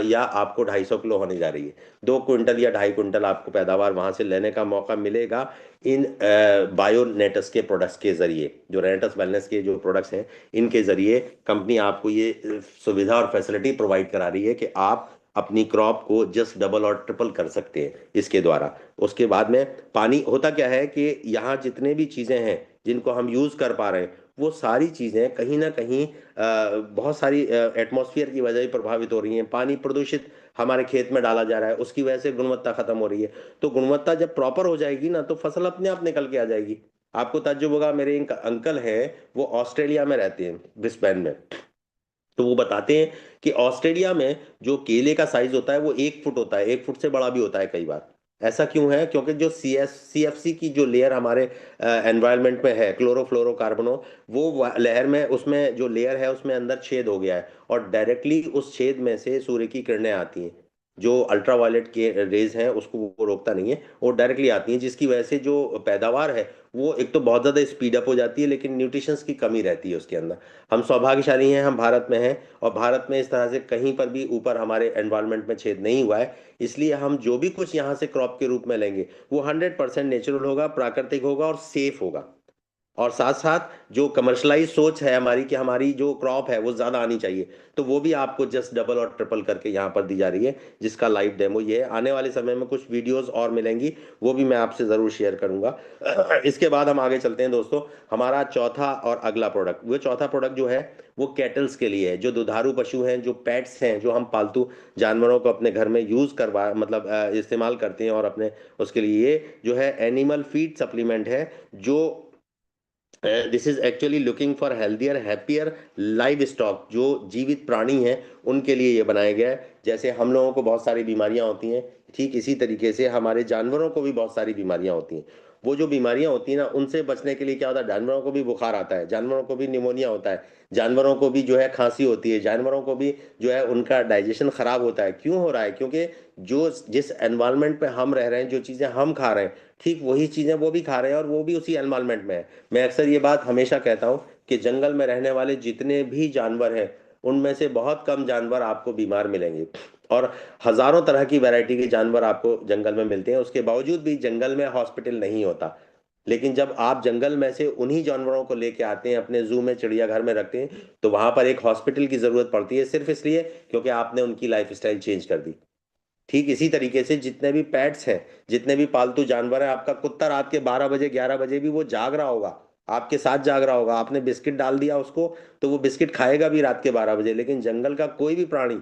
या आपको 250 किलो होने जा रही है। 2 क्विंटल या 2.5 क्विंटल आपको पैदावार वहां से लेने का मौका मिलेगा इन बायोनेटस के प्रोडक्ट्स के जरिए। जो रेनेटस वेलनेस के जो प्रोडक्ट्स हैं इनके जरिए कंपनी आपको ये सुविधा और फैसिलिटी प्रोवाइड करा रही है कि आप अपनी क्रॉप को जस्ट डबल और ट्रिपल कर सकते हैं इसके द्वारा। उसके बाद में पानी होता क्या है कि यहाँ जितने भी चीज़ें हैं जिनको हम यूज़ कर पा रहे हैं, वो सारी चीज़ें कहीं ना कहीं बहुत सारी एटमॉस्फेयर की वजह से प्रभावित हो रही हैं। पानी प्रदूषित हमारे खेत में डाला जा रहा है, उसकी वजह से गुणवत्ता खत्म हो रही है। तो गुणवत्ता जब प्रॉपर हो जाएगी ना तो फसल अपने आप निकल के आ जाएगी। आपको ताज्जुब होगा, मेरे एक अंकल हैं, वो ऑस्ट्रेलिया में रहते हैं, ब्रिस्बेन में। तो वो बताते हैं कि ऑस्ट्रेलिया में जो केले का साइज होता है वो 1 फुट होता है, 1 फुट से बड़ा भी होता है कई बार। ऐसा क्यों है? क्योंकि जो CFC की जो लेयर हमारे एनवायरनमेंट में है, क्लोरोफ्लोरोकार्बनो, वो लहर में, उसमें जो लेयर है उसमें अंदर छेद हो गया है और डायरेक्टली उस छेद में से सूर्य की किरणें आती हैं। जो अल्ट्रावायलेट के रेज हैं उसको वो रोकता नहीं है, वो डायरेक्टली आती हैं, जिसकी वजह से जो पैदावार है वो एक तो बहुत ज़्यादा स्पीड अप हो जाती है, लेकिन न्यूट्रिशंस की कमी रहती है उसके अंदर। हम सौभाग्यशाली हैं, हम भारत में हैं, और भारत में इस तरह से कहीं पर भी ऊपर हमारे एनवायरनमेंट में छेद नहीं हुआ है। इसलिए हम जो भी कुछ यहाँ से क्रॉप के रूप में लेंगे वो 100% नेचुरल होगा, प्राकृतिक होगा और सेफ होगा। और साथ साथ जो कमर्शलाइज सोच है हमारी कि हमारी जो क्रॉप है वो ज़्यादा आनी चाहिए, तो वो भी आपको जस्ट डबल और ट्रिपल करके यहाँ पर दी जा रही है, जिसका लाइव डेमो ये है। आने वाले समय में कुछ वीडियोस और मिलेंगी, वो भी मैं आपसे ज़रूर शेयर करूंगा। इसके बाद हम आगे चलते हैं दोस्तों। हमारा चौथा और अगला प्रोडक्ट, वो चौथा प्रोडक्ट जो है वो कैटल्स के लिए है, जो दुधारू पशु हैं, जो पेट्स हैं, जो हम पालतू जानवरों को अपने घर में यूज़ करवा मतलब इस्तेमाल करते हैं, और अपने उसके लिए ये जो है एनिमल फीड सप्लीमेंट है, जो this is actually looking for healthier happier live stock. जो जीवित प्राणी हैं उनके लिए ये बनाया गया है। जैसे हम लोगों को बहुत सारी बीमारियां होती हैं, ठीक इसी तरीके से हमारे जानवरों को भी बहुत सारी बीमारियां होती हैं। वो जो बीमारियां होती हैं ना, उनसे बचने के लिए क्या होता है, जानवरों को भी बुखार आता है, जानवरों को भी निमोनिया होता है, जानवरों को भी जो है खांसी होती है, जानवरों को भी जो है उनका डाइजेशन खराब होता है। क्यों हो रहा है? क्योंकि जो जिस एनवायरनमेंट पे हम रह रहे हैं, जो चीज़ें हम खा रहे हैं, ठीक वही चीज़ें वो भी खा रहे हैं, और वो भी उसी एनवायरनमेंट में है। मैं अक्सर ये बात हमेशा कहता हूँ कि जंगल में रहने वाले जितने भी जानवर हैं, उनमें से बहुत कम जानवर आपको बीमार मिलेंगे, और हजारों तरह की वैरायटी के जानवर आपको जंगल में मिलते हैं। उसके बावजूद भी जंगल में हॉस्पिटल नहीं होता। लेकिन जब आप जंगल में से उन्हीं जानवरों को लेके आते हैं, अपने जू में, चिड़ियाघर में रखते हैं, तो वहां पर एक हॉस्पिटल की जरूरत पड़ती है, सिर्फ इसलिए क्योंकि आपने उनकी लाइफस्टाइल चेंज कर दी। ठीक इसी तरीके से जितने भी पेट्स हैं, जितने भी पालतू जानवर हैं, आपका कुत्ता रात के 12 बजे 11 बजे भी वो जाग रहा होगा, आपके साथ जाग रहा होगा। आपने बिस्किट डाल दिया उसको, तो वो बिस्किट खाएगा भी रात के 12 बजे। लेकिन जंगल का कोई भी प्राणी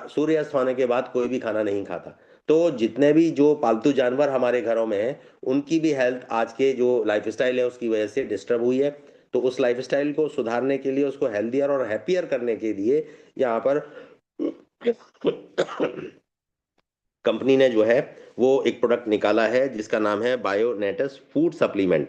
सूर्यास्त होने के बाद कोई भी खाना नहीं खाता। तो जितने भी जो पालतू जानवर हमारे घरों में हैं, उनकी भी हेल्थ आज के जो लाइफस्टाइल है उसकी वजह से डिस्टर्ब हुई है। तो उस लाइफस्टाइल को सुधारने के लिए, उसको हेल्दियर और हैप्पियर करने के लिए यहाँ पर कंपनी ने जो है वो एक प्रोडक्ट निकाला है, जिसका नाम है बायोनेटस फूड सप्लीमेंट।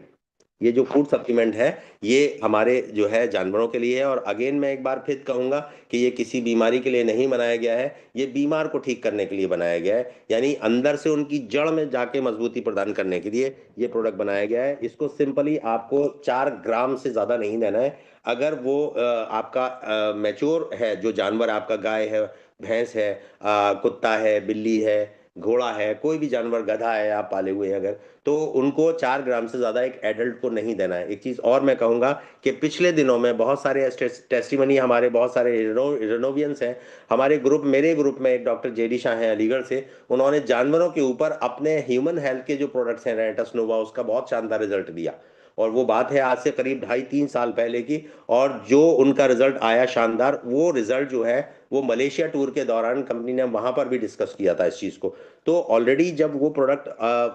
ये जो फूड सप्लीमेंट है, ये हमारे जो है जानवरों के लिए है। और अगेन मैं एक बार फिर कहूंगा कि ये किसी बीमारी के लिए नहीं बनाया गया है, ये बीमार को ठीक करने के लिए बनाया गया है, यानी अंदर से उनकी जड़ में जाके मजबूती प्रदान करने के लिए ये प्रोडक्ट बनाया गया है। इसको सिंपली आपको 4 ग्राम से ज्यादा नहीं देना है। अगर वो आपका मैच्योर है, जो जानवर आपका गाय है, भैंस है, कुत्ता है, बिल्ली है, घोड़ा है, कोई भी जानवर, गधा है आप पाले हुए हैं अगर, तो उनको 4 ग्राम से ज्यादा एक एडल्ट को नहीं देना है। एक चीज और मैं कहूंगा कि पिछले दिनों में बहुत सारे टेस्टिमनी, हमारे बहुत सारे रिनोवियंस हैं हमारे ग्रुप, मेरे ग्रुप में एक डॉक्टर जेडी शाह हैं अलीगढ़ से, उन्होंने जानवरों के ऊपर अपने ह्यूमन हेल्थ के जो प्रोडक्ट्स हैं, रेंटस नोवा, उसका बहुत शानदार रिजल्ट दिया। और वो बात है आज से करीब 2.5-3 साल पहले की। और जो उनका रिजल्ट आया शानदार, वो रिजल्ट जो है वो मलेशिया टूर के दौरान कंपनी ने वहां पर भी डिस्कस किया था इस चीज को। तो ऑलरेडी जब वो प्रोडक्ट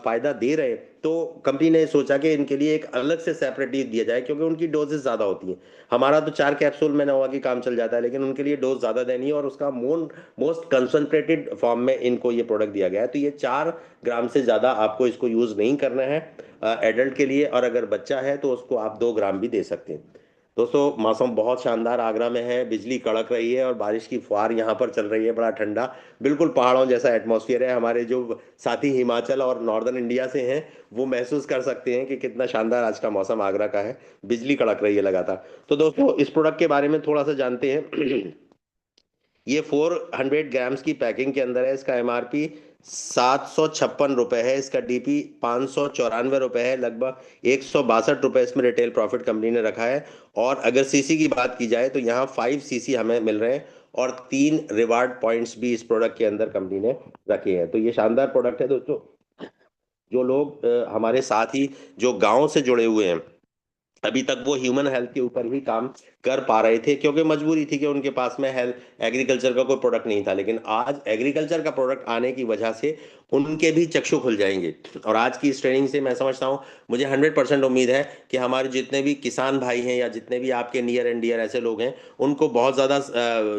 फायदा दे रहे, तो कंपनी ने सोचा कि इनके लिए एक अलग से सेपरेट दिया जाए, क्योंकि उनकी डोजेस ज्यादा होती हैं। हमारा तो 4 कैप्सूल में नोवा की काम चल जाता है, लेकिन उनके लिए डोज ज्यादा देनी है, और उसका मोस्ट कंसंट्रेटेड फॉर्म में इनको ये प्रोडक्ट दिया गया है। तो ये 4 ग्राम से ज्यादा आपको इसको यूज नहीं करना है एडल्ट के लिए, और अगर बच्चा है तो उसको आप 2 ग्राम भी दे सकते हैं। दोस्तों, मौसम बहुत शानदार आगरा में है, बिजली कड़क रही है और बारिश की फुहार यहाँ पर चल रही है, बड़ा ठंडा, बिल्कुल पहाड़ों जैसा एटमॉस्फेयर है। हमारे जो साथी हिमाचल और नॉर्दर्न इंडिया से हैं, वो महसूस कर सकते हैं कि कितना शानदार आज का मौसम आगरा का है। बिजली कड़क रही है लगातार। तो दोस्तों, इस प्रोडक्ट के बारे में थोड़ा सा जानते हैं। ये 400 ग्राम्स की पैकिंग के अंदर है। इसका एमआरपी 756 रुपए है, इसका डीपी 594 रुपए है, लगभग 162 रुपए इसमें रिटेल प्रॉफिट कंपनी ने रखा है। और अगर सीसी की बात की जाए तो यहाँ 5 सीसी हमें मिल रहे हैं, और 3 रिवार्ड पॉइंट्स भी इस प्रोडक्ट के अंदर कंपनी ने रखे हैं। तो ये शानदार प्रोडक्ट है दोस्तों। जो लोग हमारे साथ ही जो गांव से जुड़े हुए हैं, अभी तक वो ह्यूमन हेल्थ के ऊपर ही काम कर पा रहे थे, क्योंकि मजबूरी थी कि उनके पास में हेल्थ एग्रीकल्चर का कोई प्रोडक्ट नहीं था। लेकिन आज एग्रीकल्चर का प्रोडक्ट आने की वजह से उनके भी चक्षु खुल जाएंगे। और आज की इस ट्रेनिंग से मैं समझता हूँ, मुझे 100% उम्मीद है कि हमारे जितने भी किसान भाई हैं, या जितने भी आपके नियर एंड डियर ऐसे लोग हैं, उनको बहुत ज़्यादा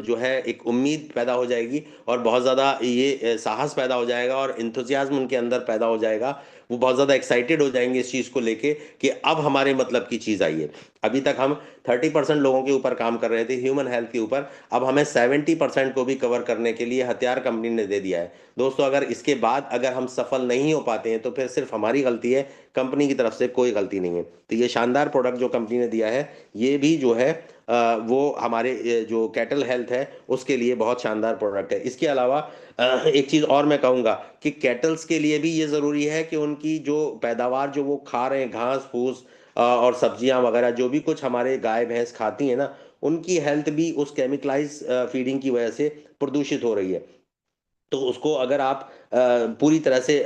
जो है एक उम्मीद पैदा हो जाएगी, और बहुत ज़्यादा ये साहस पैदा हो जाएगा, और इंथुजियाज्म उनके अंदर पैदा हो जाएगा। वो बहुत ज़्यादा एक्साइटेड हो जाएंगे इस चीज़ को लेके कि अब हमारे मतलब की चीज़ आई है। अभी तक हम 30% लोगों के ऊपर काम कर रहे थे, ह्यूमन हेल्थ के ऊपर। अब हमें 70% को भी कवर करने के लिए हथियार कंपनी ने दे दिया है। दोस्तों, अगर इसके बाद अगर हम सफल नहीं हो पाते हैं तो फिर सिर्फ हमारी गलती है, कंपनी की तरफ से कोई गलती नहीं है। तो ये शानदार प्रोडक्ट जो कंपनी ने दिया है, ये भी जो है वो हमारे जो कैटल हेल्थ है उसके लिए बहुत शानदार प्रोडक्ट है। इसके अलावा एक चीज़ और मैं कहूँगा कि कैटल्स के लिए भी ये ज़रूरी है कि उनकी जो पैदावार जो वो खा रहे हैं, घास फूस और सब्जियां वगैरह जो भी कुछ हमारे गाय भैंस खाती है ना, उनकी हेल्थ भी उस केमिकलाइज फीडिंग की वजह से प्रदूषित हो रही है। तो उसको अगर आप पूरी तरह से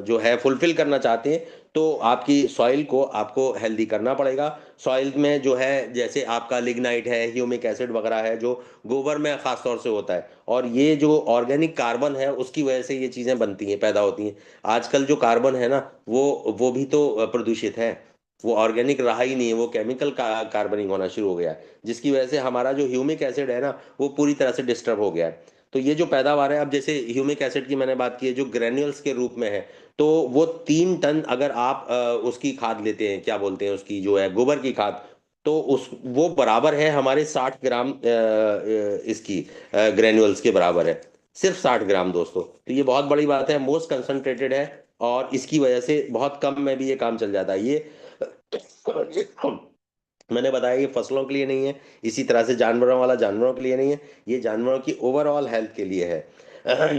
जो है फुलफिल करना चाहते हैं, तो आपकी सॉइल को आपको हेल्दी करना पड़ेगा। सॉइल में जो है जैसे आपका लिग्नाइट है, ह्यूमिक एसिड वगैरह है, जो गोबर में खास तौर से होता है, और ये जो ऑर्गेनिक कार्बन है उसकी वजह से ये चीज़ें बनती हैं, पैदा होती हैं। आजकल जो कार्बन है ना, वो भी तो प्रदूषित है। वो ऑर्गेनिक रहा ही नहीं है, वो केमिकल का कार्बनिक होना शुरू हो गया है, जिसकी वजह से हमारा जो ह्यूमिक एसिड है ना, वो पूरी तरह से डिस्टर्ब हो गया है। तो ये जो पैदावार है, अब जैसे ह्यूमिक एसिड की मैंने बात की है जो ग्रेन्यूल्स के रूप में है, तो वो 3 टन अगर आप उसकी खाद लेते हैं, क्या बोलते हैं उसकी, जो है गोबर की खाद, तो उस वो बराबर है हमारे 60 ग्राम इसकी ग्रेन्यूल्स के बराबर है। सिर्फ 60 ग्राम दोस्तों, तो ये बहुत बड़ी बात है, मोस्ट कंसंट्रेटेड है। और इसकी वजह से बहुत कम में भी ये काम चल जाता है। ये मैंने बताया ये फसलों के लिए नहीं है, इसी तरह से जानवरों वाला जानवरों के लिए नहीं है, ये जानवरों की ओवरऑल हेल्थ के लिए है,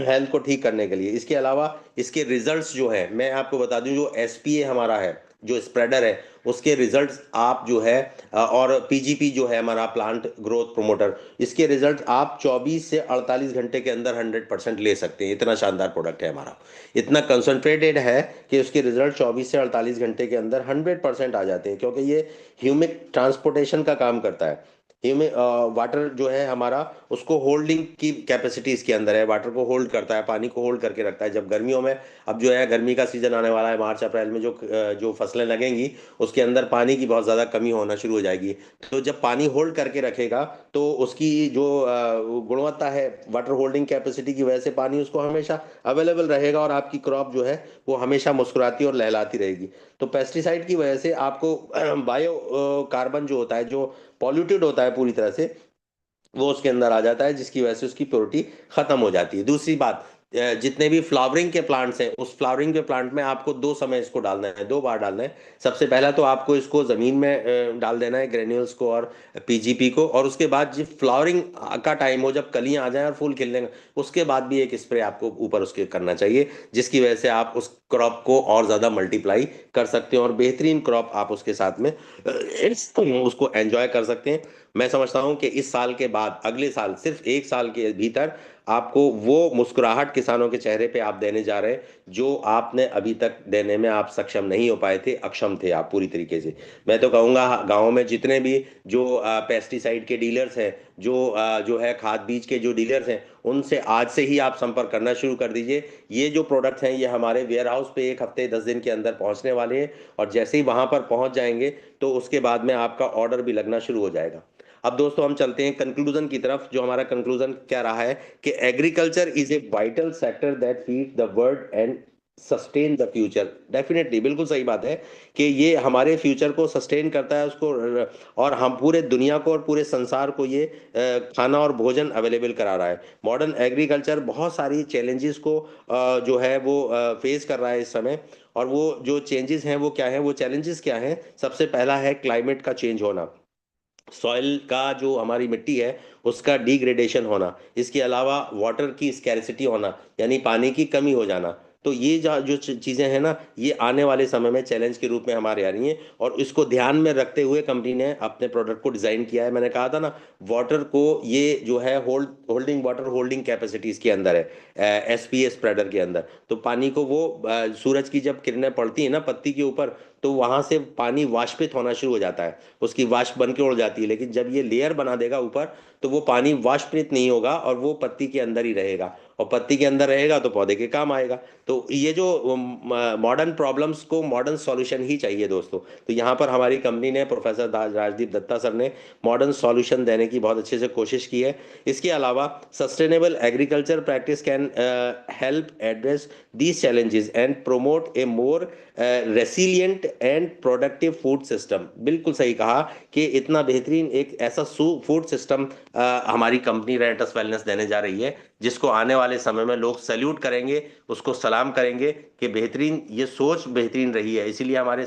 हेल्थ को ठीक करने के लिए। इसके अलावा इसके रिजल्ट्स जो है, मैं आपको बता दूं, जो एसपीए हमारा है, जो स्प्रेडर है, उसके रिजल्ट्स आप जो है और पीजीपी जो है हमारा प्लांट ग्रोथ प्रोमोटर, इसके रिजल्ट आप 24 से 48 घंटे के अंदर 100% ले सकते हैं। इतना शानदार प्रोडक्ट है हमारा, इतना कंसंट्रेटेड है कि उसके रिजल्ट 24 से 48 घंटे के अंदर 100% आ जाते हैं, क्योंकि ये ह्यूमिक ट्रांसपोर्टेशन का काम करता है। ह्यूमिक वाटर जो है हमारा, उसको होल्डिंग की कैपेसिटी इसके अंदर है, वाटर को होल्ड करता है, पानी को होल्ड करके रखता है। जब गर्मियों में, अब जो है गर्मी का सीजन आने वाला है, मार्च अप्रैल में जो फसलें लगेंगी, उसके अंदर पानी की बहुत ज़्यादा कमी होना शुरू हो जाएगी। तो जब पानी होल्ड करके रखेगा, तो उसकी जो गुणवत्ता है, वाटर होल्डिंग कैपेसिटी की वजह से पानी उसको हमेशा अवेलेबल रहेगा, और आपकी क्रॉप जो है वो हमेशा मुस्कुराती और लहलाती रहेगी। तो पेस्टिसाइड की वजह से आपको बायो कार्बन जो होता है, जो पॉल्यूटेड होता है पूरी तरह से, वो उसके अंदर आ जाता है, जिसकी वजह से उसकी प्योरिटी खत्म हो जाती है। दूसरी बात, जितने भी फ्लावरिंग के प्लांट्स हैं, उस फ्लावरिंग के प्लांट में आपको 2 समय इसको डालना है, 2 बार डालना है। सबसे पहला तो आपको इसको जमीन में डाल देना है, ग्रेन्यूल्स को और पीजीपी को, और उसके बाद जब फ्लावरिंग का टाइम हो, जब कलियां आ जाएं और फूल खिलने, उसके बाद भी एक स्प्रे आपको ऊपर उसके करना चाहिए, जिसकी वजह से आप उस क्रॉप को और ज्यादा मल्टीप्लाई कर सकते हैं, और बेहतरीन क्रॉप आप उसके साथ में उसको एंजॉय कर सकते हैं। मैं समझता हूं कि इस साल के बाद अगले साल, सिर्फ 1 साल के भीतर, आपको वो मुस्कुराहट किसानों के चेहरे पे आप देने जा रहे हैं, जो आपने अभी तक देने में आप सक्षम नहीं हो पाए थे, अक्षम थे आप पूरी तरीके से। मैं तो कहूंगा गांव में जितने भी जो पेस्टिसाइड के डीलर्स हैं, जो है खाद बीज के जो डीलर्स हैं, उनसे आज से ही आप संपर्क करना शुरू कर दीजिए। ये जो प्रोडक्ट्स हैं, ये हमारे वेयर हाउस पे 1 हफ्ते 10 दिन के अंदर पहुंचने वाले हैं, और जैसे ही वहां पर पहुंच जाएंगे, तो उसके बाद में आपका ऑर्डर भी लगना शुरू हो जाएगा। अब दोस्तों हम चलते हैं कंक्लूजन की तरफ। जो हमारा कंक्लूजन क्या रहा है कि agriculture is a vital sector that feed the world and sustain the future. Definitely बिल्कुल सही बात है कि ये हमारे फ्यूचर को सस्टेन करता है, उसको, और हम पूरे दुनिया को और पूरे संसार को ये खाना और भोजन अवेलेबल करा रहा है। मॉडर्न एग्रीकल्चर बहुत सारी चैलेंजेस को जो है वो फेस कर रहा है इस समय। और वो जो चेंजेस हैं वो क्या है, वो चैलेंजेस क्या हैं? सबसे पहला है क्लाइमेट का चेंज होना, सॉइल का जो हमारी मिट्टी है उसका डिग्रेडेशन होना, इसके अलावा वाटर की स्कैरिसिटी होना, यानी पानी की कमी हो जाना। तो ये जो चीज़ें हैं ना, ये आने वाले समय में चैलेंज के रूप में हमारे आ रही हैं, और इसको ध्यान में रखते हुए कंपनी ने अपने प्रोडक्ट को डिज़ाइन किया है। मैंने कहा था ना, वाटर को ये जो है होल्डिंग वाटर होल्डिंग कैपेसिटी इसके अंदर है, एसपीए स्प्रेडर के अंदर। तो पानी को वो सूरज की जब किरणें पड़ती है ना पत्ती के ऊपर, तो वहां से पानी वाष्पित होना शुरू हो जाता है, उसकी वाष्प बन के उड़ जाती है। लेकिन जब ये लेयर बना देगा ऊपर, तो वो पानी वाष्पित नहीं होगा और वो पत्ती के अंदर ही रहेगा, और पत्ती के अंदर रहेगा तो पौधे के काम आएगा। तो ये जो मॉडर्न प्रॉब्लम्स को मॉडर्न सॉल्यूशन ही चाहिए दोस्तों। तो यहाँ पर हमारी कंपनी ने, प्रोफेसर राजदीप दत्ता सर ने मॉडर्न सॉल्यूशन देने की बहुत अच्छे से कोशिश की है। इसके अलावा sustainable agriculture practice can help address these challenges and promote a more resilient and productive food system। बिल्कुल सही कहा कि इतना बेहतरीन एक ऐसा फूड सिस्टम हमारी कंपनी रेनेटस वेलनेस देने जा रही है, जिसको आने वाले समय में लोग सैल्यूट करेंगे, उसको सलाम करेंगे कि बेहतरीन, ये सोच बेहतरीन रही है। इसीलिए हमारे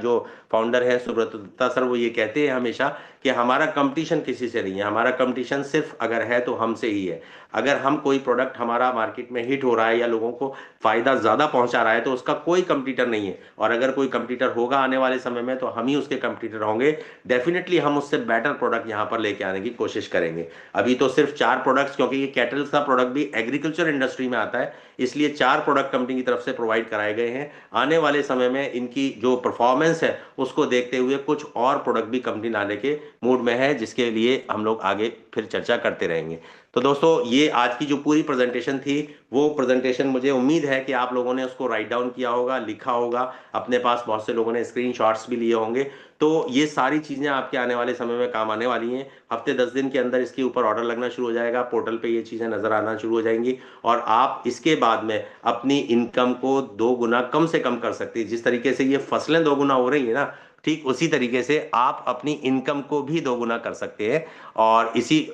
जो फाउंडर है सुब्रत दत्ता सर, वो ये कहते हैं हमेशा कि हमारा कंपटीशन किसी से नहीं है, हमारा कंपटीशन सिर्फ अगर है तो हमसे ही है। अगर हम कोई प्रोडक्ट हमारा मार्केट में हिट हो रहा है या लोगों को फायदा ज्यादा पहुंचा रहा है तो उसका कोई कंपटीटर नहीं है। और अगर कोई कंपटीटर होगा आने वाले समय में तो हम ही उसके कंपटीटर होंगे। डेफिनेटली हम उससे बेटर प्रोडक्ट यहाँ पर लेके आने की कोशिश करेंगे। अभी तो सिर्फ 4 प्रोडक्ट्स, क्योंकि ये कैटल्स का प्रोडक्ट भी एग्रीकल्चर इंडस्ट्री में आता है, इसलिए 4 प्रोडक्ट कंपनी की तरफ से प्रोवाइड कराए गए हैं। आने वाले समय में इनकी जो परफॉर्मेंस है उसको देखते हुए कुछ और प्रोडक्ट भी कंपनी लाने के मूड में है, जिसके लिए हम लोग आगे फिर चर्चा करते रहेंगे। तो दोस्तों, ये आज की जो पूरी प्रेजेंटेशन थी, वो प्रेजेंटेशन मुझे उम्मीद है कि आप लोगों ने उसको राइट डाउन किया होगा, लिखा होगा, अपने पास बहुत से लोगों ने स्क्रीनशॉट्स भी लिए होंगे। तो ये सारी चीजें आपके आने वाले समय में काम आने वाली हैं। हफ्ते 10 दिन के अंदर इसके ऊपर ऑर्डर लगना शुरू हो जाएगा, पोर्टल पे ये चीजें नजर आना शुरू हो जाएंगी, और आप इसके बाद में अपनी इनकम को 2 गुना कम से कम कर सकते हैं। जिस तरीके से ये फसलें 2 गुना हो रही है ना, ठीक उसी तरीके से आप अपनी इनकम को भी 2 गुना कर सकते हैं। और इसी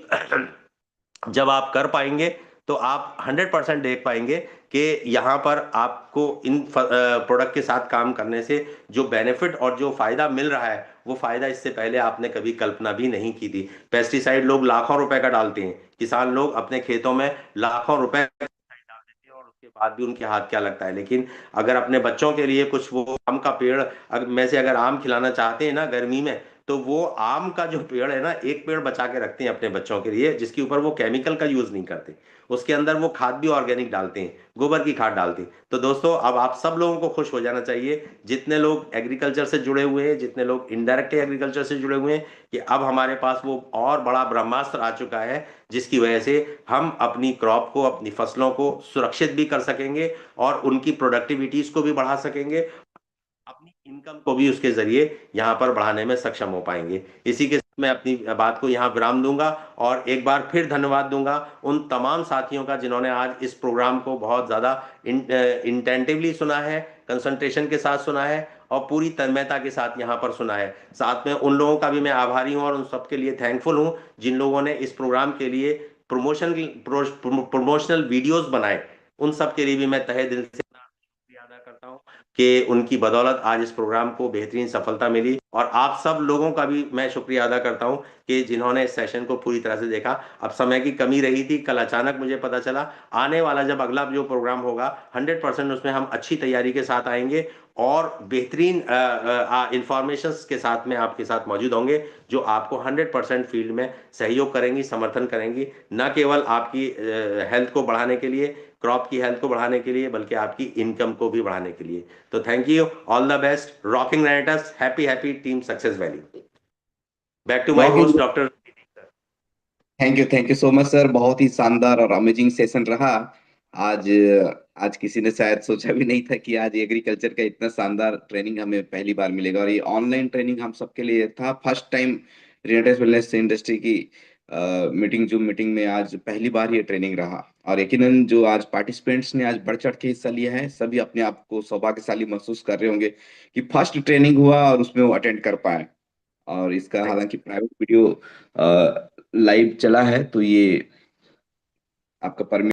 जब आप कर पाएंगे तो आप 100% देख पाएंगे कि यहाँ पर आपको इन प्रोडक्ट के साथ काम करने से जो बेनिफिट और जो फायदा मिल रहा है, वो फायदा इससे पहले आपने कभी कल्पना भी नहीं की थी। पेस्टिसाइड लोग लाखों रुपए का डालते हैं, किसान लोग अपने खेतों में लाखों रुपए का pesticide डाल देते हैं, और उसके बाद भी उनके हाथ क्या लगता है। लेकिन अगर अपने बच्चों के लिए कुछ, वो आम का पेड़ में से अगर आम खिलाना चाहते हैं ना गर्मी में, तो वो आम का जो पेड़ है ना, एक पेड़ बचा के रखते हैं अपने बच्चों के लिए, जिसके ऊपर वो केमिकल का यूज नहीं करते। उसके अंदर वो खाद भी ऑर्गेनिक डालते हैं, गोबर की खाद डालते हैं। तो दोस्तों, अब आप सब लोगों को खुश हो जाना चाहिए, जितने लोग एग्रीकल्चर से जुड़े हुए हैं, जितने लोग इनडायरेक्टली एग्रीकल्चर से जुड़े हुए हैं, कि अब हमारे पास वो और बड़ा ब्रह्मास्त्र आ चुका है, जिसकी वजह से हम अपनी क्रॉप को, अपनी फसलों को सुरक्षित भी कर सकेंगे, और उनकी प्रोडक्टिविटीज को भी बढ़ा सकेंगे, अपनी इनकम को भी उसके जरिए यहाँ पर बढ़ाने में सक्षम हो पाएंगे। इसी के साथ मैं अपनी बात को यहाँ विराम दूंगा, और एक बार फिर धन्यवाद दूंगा उन तमाम साथियों का जिन्होंने आज इस प्रोग्राम को बहुत ज्यादा इंटेंटिवली सुना है, कंसंट्रेशन के साथ सुना है, और पूरी तन्मयता के साथ यहाँ पर सुना है। साथ में उन लोगों का भी मैं आभारी हूँ और उन सबके लिए थैंकफुल हूँ जिन लोगों ने इस प्रोग्राम के लिए प्रमोशन प्रमोशनल वीडियोस बनाए। उन सब के लिए भी मैं तहे दिल से शुक्रिया अदा करता हूँ कि उनकी बदौलत आज इस प्रोग्राम को बेहतरीन सफलता मिली। और आप सब लोगों का भी मैं शुक्रिया अदा करता हूँ कि जिन्होंने इस सेशन को पूरी तरह से देखा। अब समय की कमी रही थी, कल अचानक मुझे पता चला। आने वाला जब अगला जो प्रोग्राम होगा, 100% उसमें हम अच्छी तैयारी के साथ आएंगे, और बेहतरीन इंफॉर्मेशन के साथ में आपके साथ मौजूद होंगे, जो आपको 100% फील्ड में सहयोग करेंगी, समर्थन करेंगी, न केवल आपकी हेल्थ को बढ़ाने के लिए, क्रॉप की हेल्थ को बढ़ाने के लिए, बल्कि आपकी इनकम को भी बढ़ाने के लिए। तो thank you, all the best, rocking renatus, happy happy team success valley. Back to my rocking. Host doctor. Thank you so much sir, बहुत ही शानदार और अमेजिंग सेशन रहा आज। आज किसी ने शायद सोचा भी नहीं था कि आज एग्रीकल्चर का इतना शानदार ट्रेनिंग हमें पहली बार मिलेगा, और ये ऑनलाइन ट्रेनिंग हम सबके लिए था first time. Related wellness industry की मीटिंग, जूम मीटिंग में आज पहली बार ये ट्रेनिंग रहा। और यकीनन जो आज पार्टिसिपेंट्स ने आज बढ़ चढ़ के हिस्सा लिया है, सभी अपने आप को सौभाग्यशाली महसूस कर रहे होंगे कि फर्स्ट ट्रेनिंग हुआ और उसमें वो अटेंड कर पाए। और इसका हालांकि प्राइवेट वीडियो लाइव चला है, तो ये आपका परमिशन